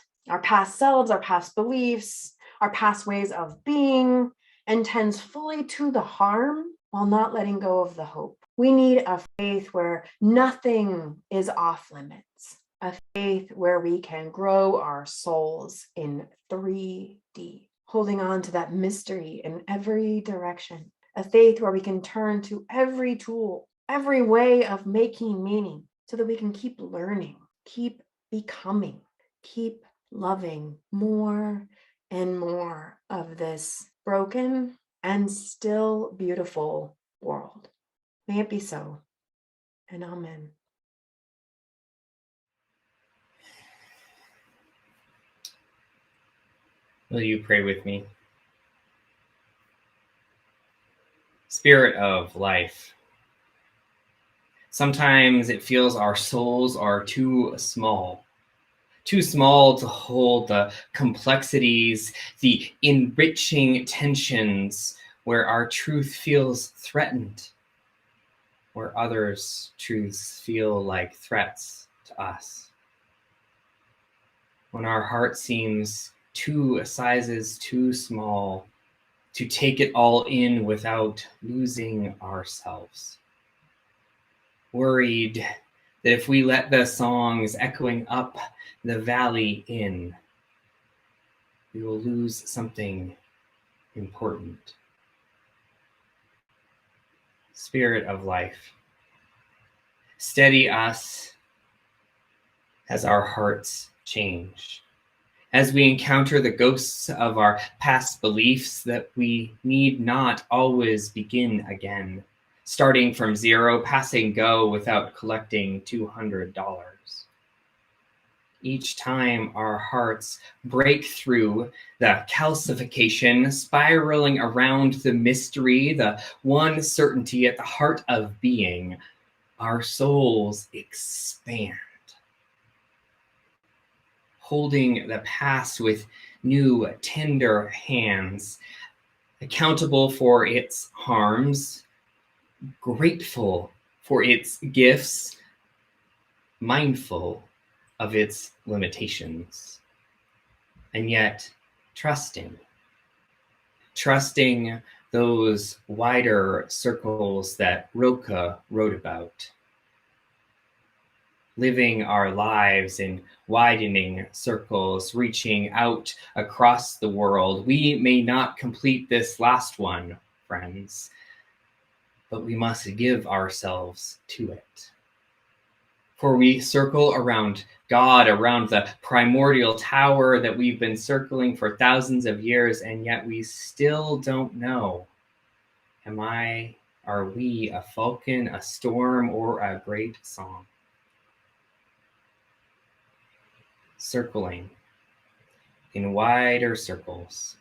selves, our past beliefs, our past ways of being, and tends fully to the harm while not letting go of the hope. We need a faith where nothing is off limits, a faith where we can grow our souls in 3D, holding on to that mystery in every direction, a faith where we can turn to every tool, every way of making meaning so that we can keep learning, keep becoming, keep loving more and more of this broken and still beautiful world. May it be so, and amen. Will you pray with me? Spirit of life, sometimes it feels our souls are too small to hold the complexities, the enriching tensions where our truth feels threatened, where others' truths feel like threats to us. When our heart seems two sizes too small to take it all in without losing ourselves. Worried that if we let the songs echoing up the valley in, we will lose something important. Spirit of life, steady us as our hearts change, as we encounter the ghosts of our past beliefs that we need not always begin again, starting from zero, passing go without collecting $200. Each time our hearts break through the calcification, spiraling around the mystery, the one certainty at the heart of being, our souls expand, holding the past with new, tender hands, accountable for its harms, grateful for its gifts, mindful of its limitations, and yet trusting those wider circles that Rilke wrote about, living our lives in widening circles, reaching out across the world. We may not complete this last one, friends, but we must give ourselves to it. For we circle around God, around the primordial tower that we've been circling for thousands of years, and yet we still don't know. Are we a falcon, a storm, or a great song? Circling in wider circles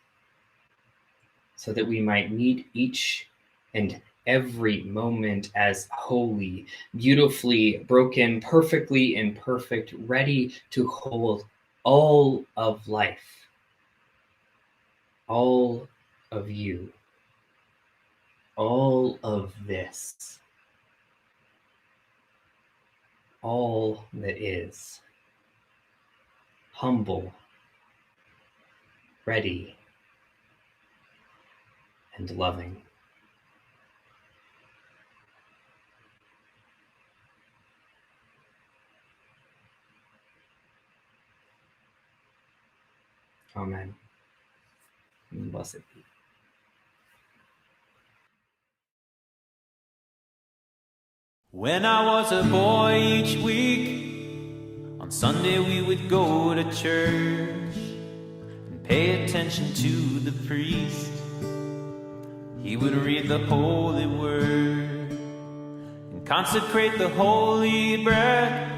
so that we might meet each and every moment as holy, beautifully broken, perfectly imperfect, ready to hold all of life, all of you, all of this, all that is, humble, ready, and loving. Amen. And blessed be. When I was a boy, each week on Sunday we would go to church and pay attention to the priest. He would read the holy word and consecrate the holy bread,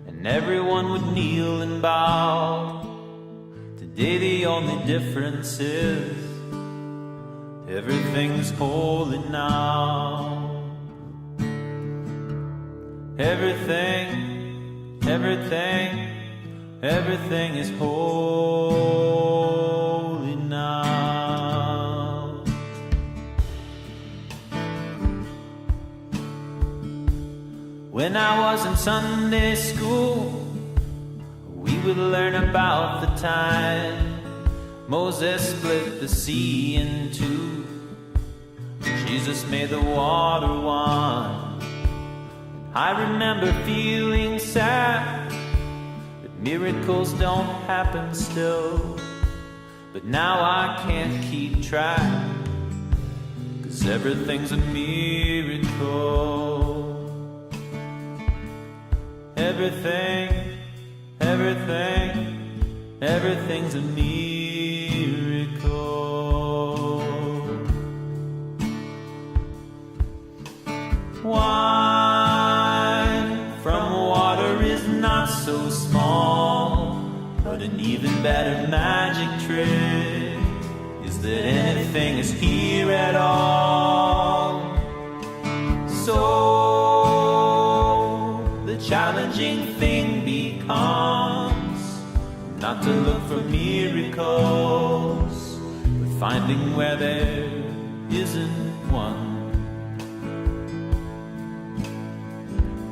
and everyone would kneel and bow. Today the only difference is everything's holy now. Everything is holy now. When I was in Sunday school, we would learn about the time Moses split the sea in two. Jesus made the water wine. I remember feeling sad that miracles don't happen still. but now I can't keep track, 'cause everything's a miracle. Everything's a miracle. Wine from water is not so small, but an even better magic trick is that anything is here at all. So the challenging thing becomes not to look for miracles, but finding where there isn't one.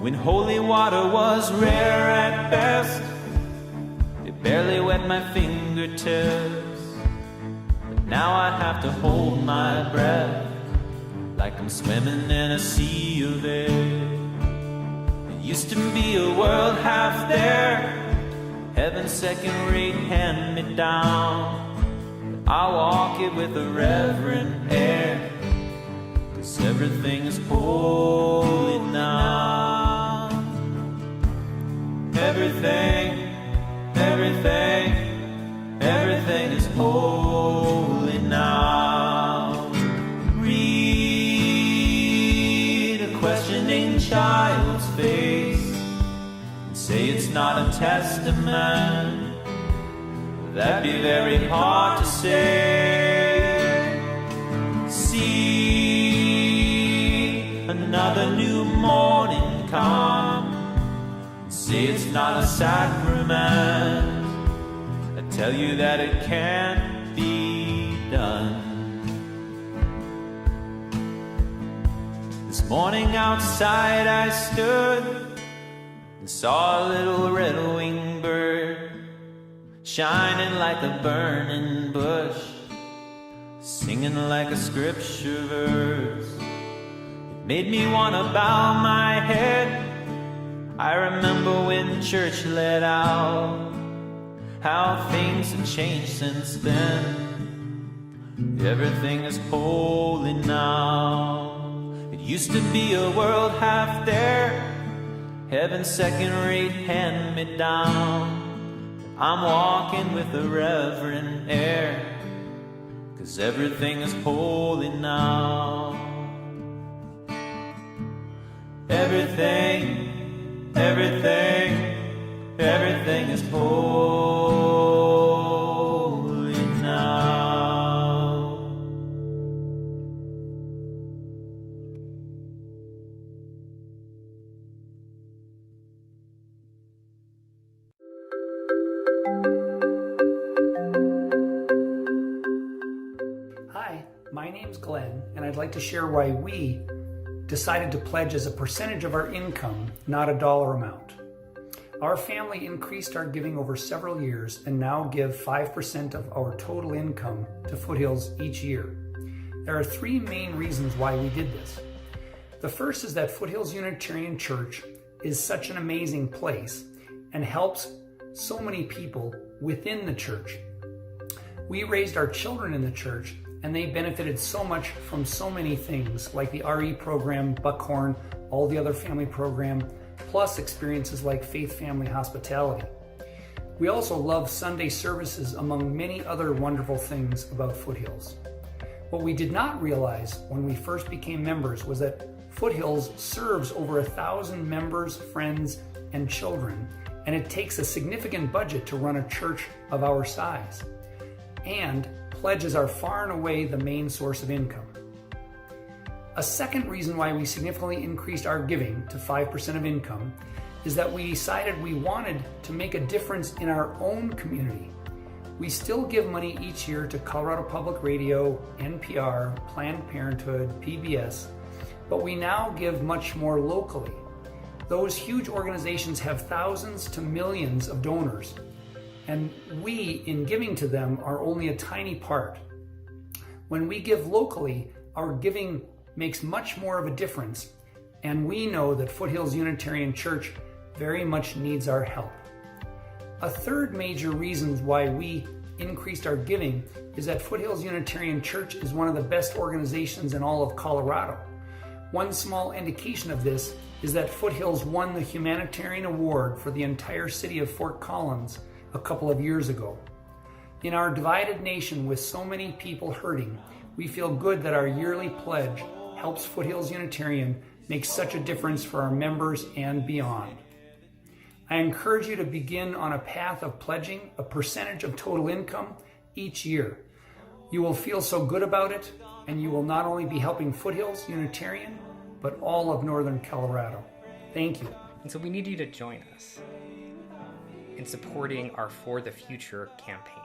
When holy water was rare at best, it barely wet my fingertips, but now I have to hold my breath like I'm swimming in a sea of air. It used to be a world half there, heaven's second-rate hand-me-down, but I walk it with a reverent air, 'cause everything is holy now. Everything is holy now. Read a questioning child's face and say it's not a testament. That'd be very hard to say. See another new morning come, say it's not a sacrament. I tell you that it can't be done. This morning outside I stood and saw a little red-winged bird shining like a burning bush, singing like a scripture verse. It made me want to bow my head. I remember when church let out, how things have changed since then. Everything is holy now. It used to be a world half there, heaven's second-rate hand-me-down. I'm walking with a reverent air, 'cause everything is holy now. Everything is holy now. Hi, my name's Glenn, and I'd like to share why we decided to pledge as a percentage of our income, not a dollar amount. Our family increased our giving over several years and now give 5% of our total income to Foothills each year. There are three main reasons why we did this. The first is that Foothills Unitarian Church is such an amazing place and helps so many people within the church. We raised our children in the church, and they benefited so much from so many things like the RE program, Buckhorn, all the other family program, plus experiences like Faith Family Hospitality. We also love Sunday services, among many other wonderful things about Foothills. What we did not realize when we first became members was that Foothills serves over 1,000 members, friends, and children, and it takes a significant budget to run a church of our size. And pledges are far and away the main source of income. A second reason why we significantly increased our giving to 5% of income is that we decided we wanted to make a difference in our own community. We still give money each year to Colorado Public Radio, NPR, Planned Parenthood, PBS, but we now give much more locally. Those huge organizations have thousands to millions of donors, and we, in giving to them, are only a tiny part. When we give locally, our giving makes much more of a difference, and we know that Foothills Unitarian Church very much needs our help. A third major reason why we increased our giving is that Foothills Unitarian Church is one of the best organizations in all of Colorado. One small indication of this is that Foothills won the Humanitarian Award for the entire city of Fort Collins a couple of years ago. In our divided nation with so many people hurting, we feel good that our yearly pledge helps Foothills Unitarian make such a difference for our members and beyond. I encourage you to begin on a path of pledging a percentage of total income each year. You will feel so good about it, and you will not only be helping Foothills Unitarian, but all of Northern Colorado. Thank you. And so we need you to join us in supporting our For the Future campaign.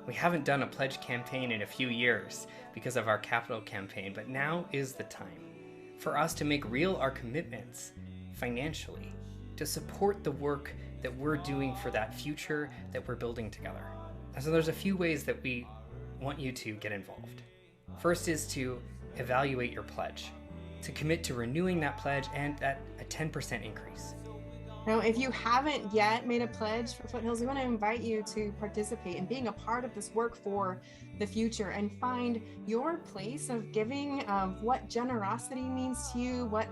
We haven't done a pledge campaign in a few years because of our capital campaign, but now is the time for us to make real our commitments financially to support the work that we're doing for that future that we're building together. And so there's a few ways that we want you to get involved. First is to evaluate your pledge, to commit to renewing that pledge and at a 10% increase. Now, if you haven't yet made a pledge for Foothills, we want to invite you to participate in being a part of this work for the future and find your place of giving, what generosity means to you, what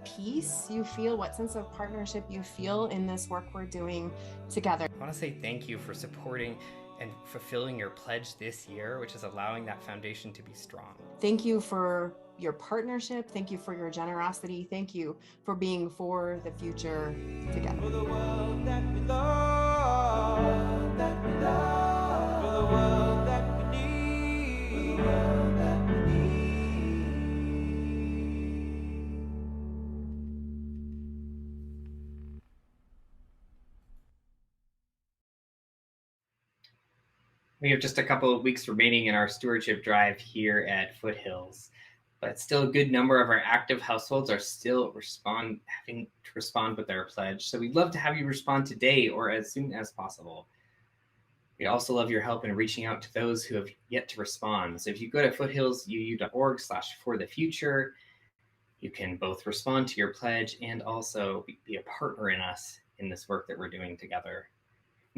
peace you feel, what sense of partnership you feel in this work we're doing together. I want to say thank you for supporting and fulfilling your pledge this year, which is allowing that foundation to be strong. Thank you for your partnership. Thank you for your generosity. Thank you for being for the future together. For the world that we love, that we love, for the world that we need, for the world that we need. We have just a couple of weeks remaining in our stewardship drive here at Foothills, but still a good number of our active households are still having to respond with their pledge. So we'd love to have you respond today or as soon as possible. We'd also love your help in reaching out to those who have yet to respond. So if you go to foothillsuu.org/forthefuture, you can both respond to your pledge and also be a partner in us in this work that we're doing together.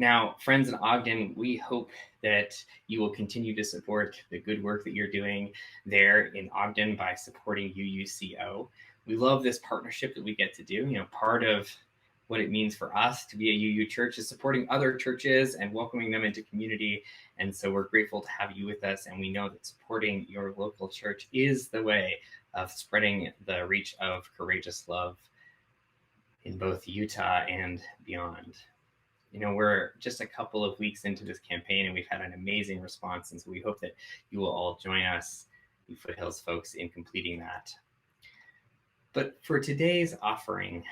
Now, friends in Ogden, we hope that you will continue to support the good work that you're doing there in Ogden by supporting UUCO. We love this partnership that we get to do. Part of what it means for us to be a UU church is supporting other churches and welcoming them into community. And so we're grateful to have you with us. And we know that supporting your local church is the way of spreading the reach of courageous love in both Utah and beyond. We're just a couple of weeks into this campaign and we've had an amazing response. And so we hope that you will all join us, you Foothills folks, in completing that. But for today's offering,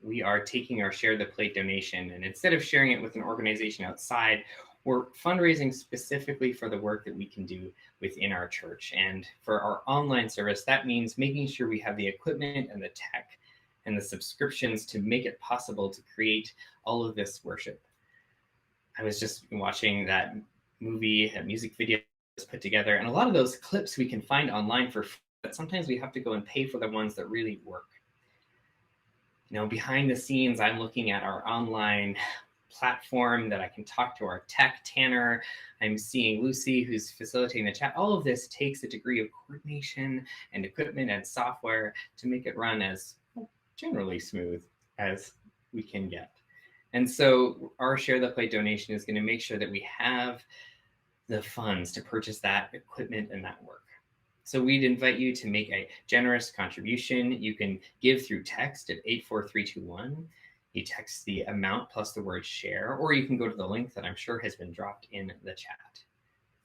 we are taking our Share the Plate donation, and instead of sharing it with an organization outside, we're fundraising specifically for the work that we can do within our church. And for our online service, that means making sure we have the equipment and the tech and the subscriptions to make it possible to create all of this worship. I was just watching that movie, that music video was put together, and a lot of those clips we can find online for free, but sometimes we have to go and pay for the ones that really work. Behind the scenes, I'm looking at our online platform that I can talk to our tech, Tanner. I'm seeing Lucy, who's facilitating the chat. All of this takes a degree of coordination and equipment and software to make it run as generally smooth as we can get. And so our Share the Plate donation is going to make sure that we have the funds to purchase that equipment and that work. So we'd invite you to make a generous contribution. You can give through text at 84321. You text the amount plus the word share, or you can go to the link that I'm sure has been dropped in the chat.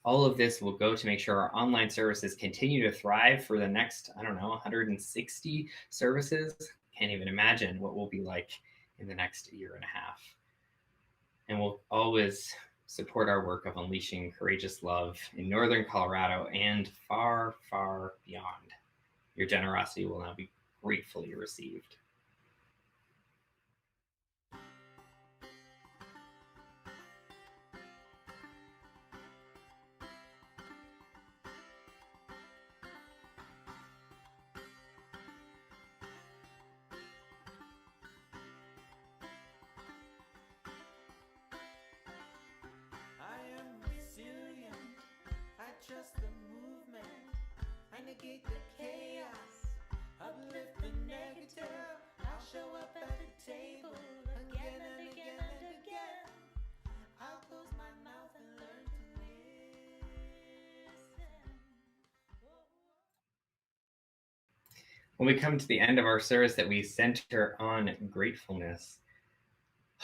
All of this will go to make sure our online services continue to thrive for the next, 160 services. Can't even imagine what we'll be like in the next year and a half. And we'll always support our work of unleashing courageous love in Northern Colorado and far, far beyond. Your generosity will now be gratefully received. I am trust the movement. I negate the chaos, uplift the negative. I'll show up at the table again and again and again. I'll close my mouth and learn to listen. When we come to the end of our service, that we center on gratefulness.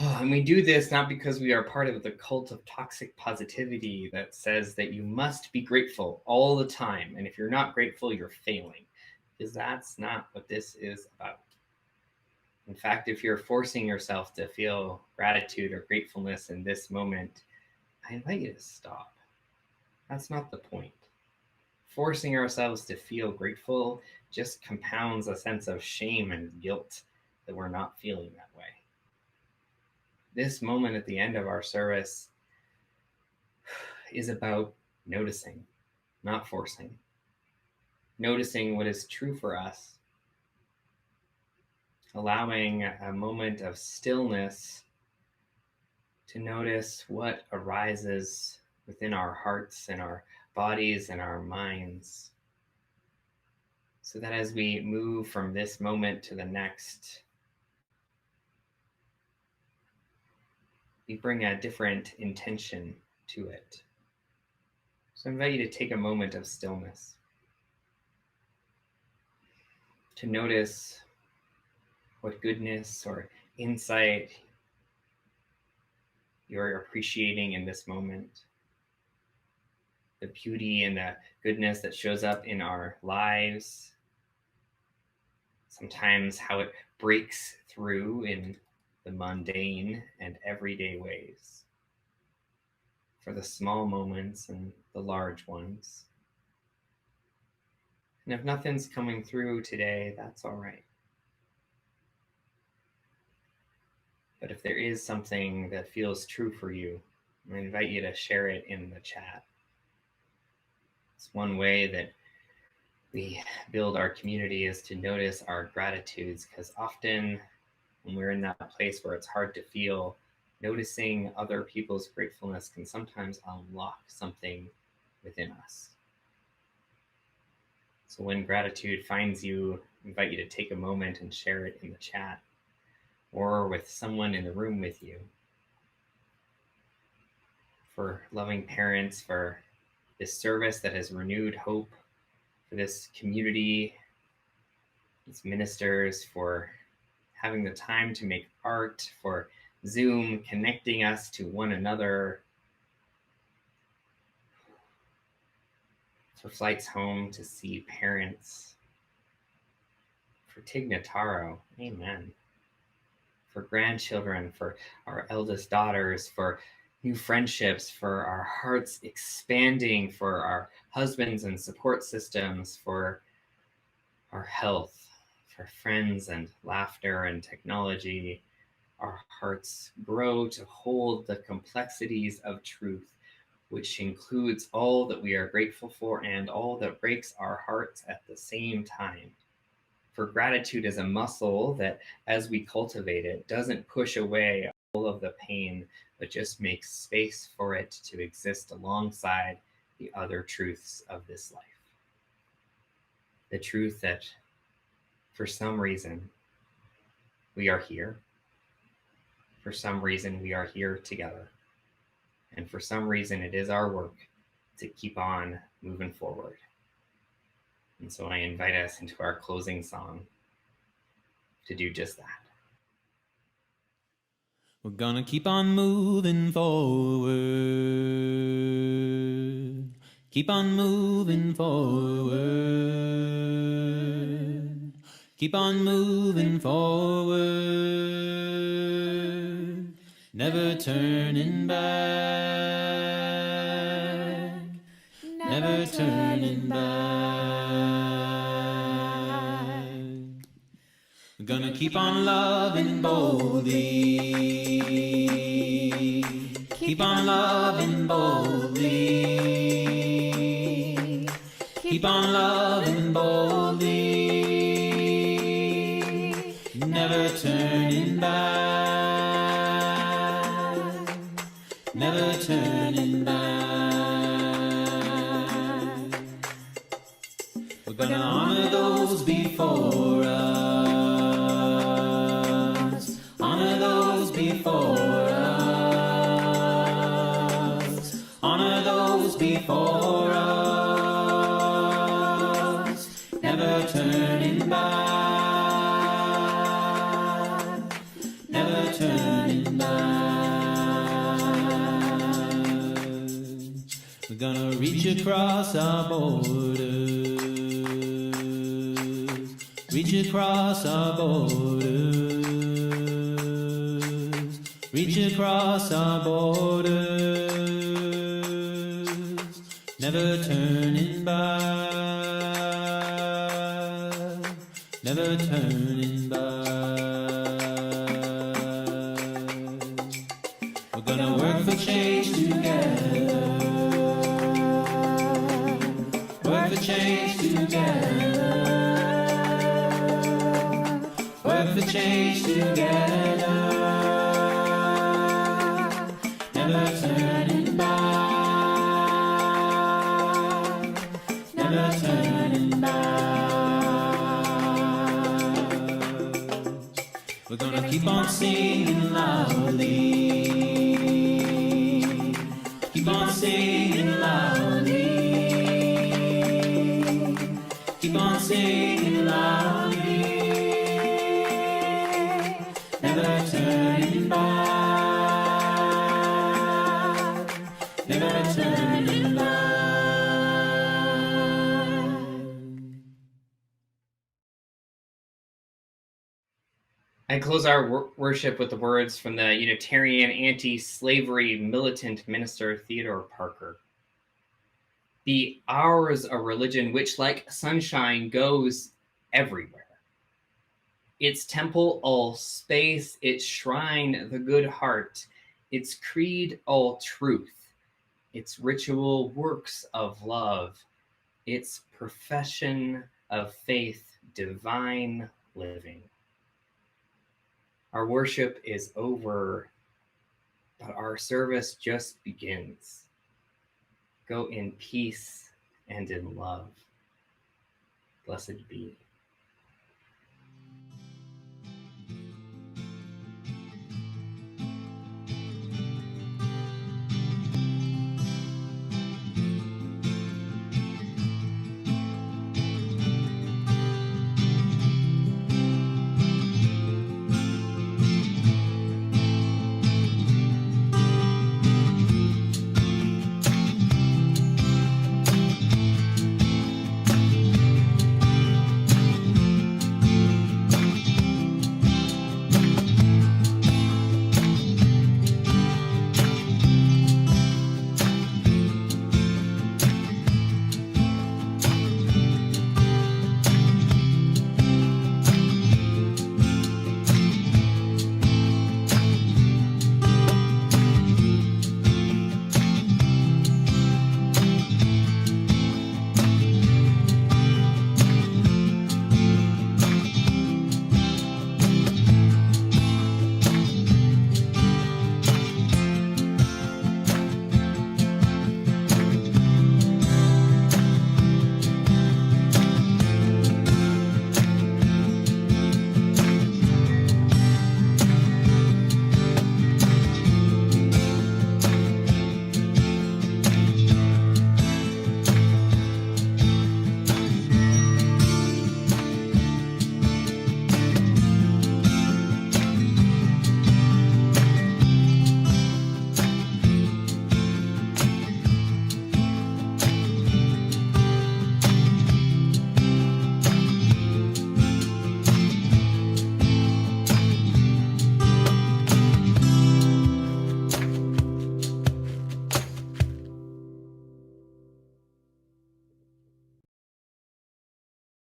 And we do this not because we are part of the cult of toxic positivity that says that you must be grateful all the time. And if you're not grateful, you're failing. Because that's not what this is about. In fact, if you're forcing yourself to feel gratitude or gratefulness in this moment, I invite you to stop. That's not the point. Forcing ourselves to feel grateful just compounds a sense of shame and guilt that we're not feeling that way. This moment at the end of our service is about noticing, not forcing. Noticing what is true for us. Allowing a moment of stillness to notice what arises within our hearts and our bodies and our minds. So that as we move from this moment to the next, we bring a different intention to it. So I invite you to take a moment of stillness, to notice what goodness or insight you're appreciating in this moment, the beauty and the goodness that shows up in our lives, sometimes how it breaks through in the mundane and everyday ways, for the small moments and the large ones. And if nothing's coming through today, that's all right. But if there is something that feels true for you, I invite you to share it in the chat. It's one way that we build our community, is to notice our gratitudes, because often when we're in that place where it's hard to feel, noticing other people's gratefulness can sometimes unlock something within us. So when gratitude finds you, I invite you to take a moment and share it in the chat or with someone in the room with you. For loving parents, for this service that has renewed hope, for this community, its ministers, for having the time to make art, for Zoom connecting us to one another, for flights home to see parents, for Tig Notaro, amen, for grandchildren, for our eldest daughters, for new friendships, for our hearts expanding, for our husbands and support systems, for our health, for friends and laughter and technology. Our hearts grow to hold the complexities of truth, which includes all that we are grateful for and all that breaks our hearts at the same time. For gratitude is a muscle that, as we cultivate it, doesn't push away all of the pain, but just makes space for it to exist alongside the other truths of this life. The truth that, for some reason, we are here. For some reason, we are here together. And for some reason, it is our work to keep on moving forward. And so I invite us into our closing song to do just that. We're gonna keep on moving forward. Keep on moving forward. Keep on moving forward. Never turning back. Never turning back. We're gonna keep on loving boldly. Keep on loving boldly. Keep on loving boldly. Never turning back. Never turning back. We're gonna honor those before us. Honor those before us. Honor those before us. Never turning back. Never turning back. We're gonna reach across our borders. Reach across our borders. Reach across our borders. Never turning back. Never turning back. We're gonna work for change together. Work for change together. Work for change together. Never turning back. Never turning back. We're gonna keep on singing loudly. Keep on singing loudly. Keep on singing loudly. Never turning back. Never turning back. I close our worship with the words from the Unitarian anti-slavery militant minister Theodore Parker. Be ours a religion which, like sunshine, goes everywhere. Its temple all space, its shrine the good heart, its creed all truth, its ritual works of love, its profession of faith divine living. Our worship is over, but our service just begins. Go in peace and in love. Blessed be.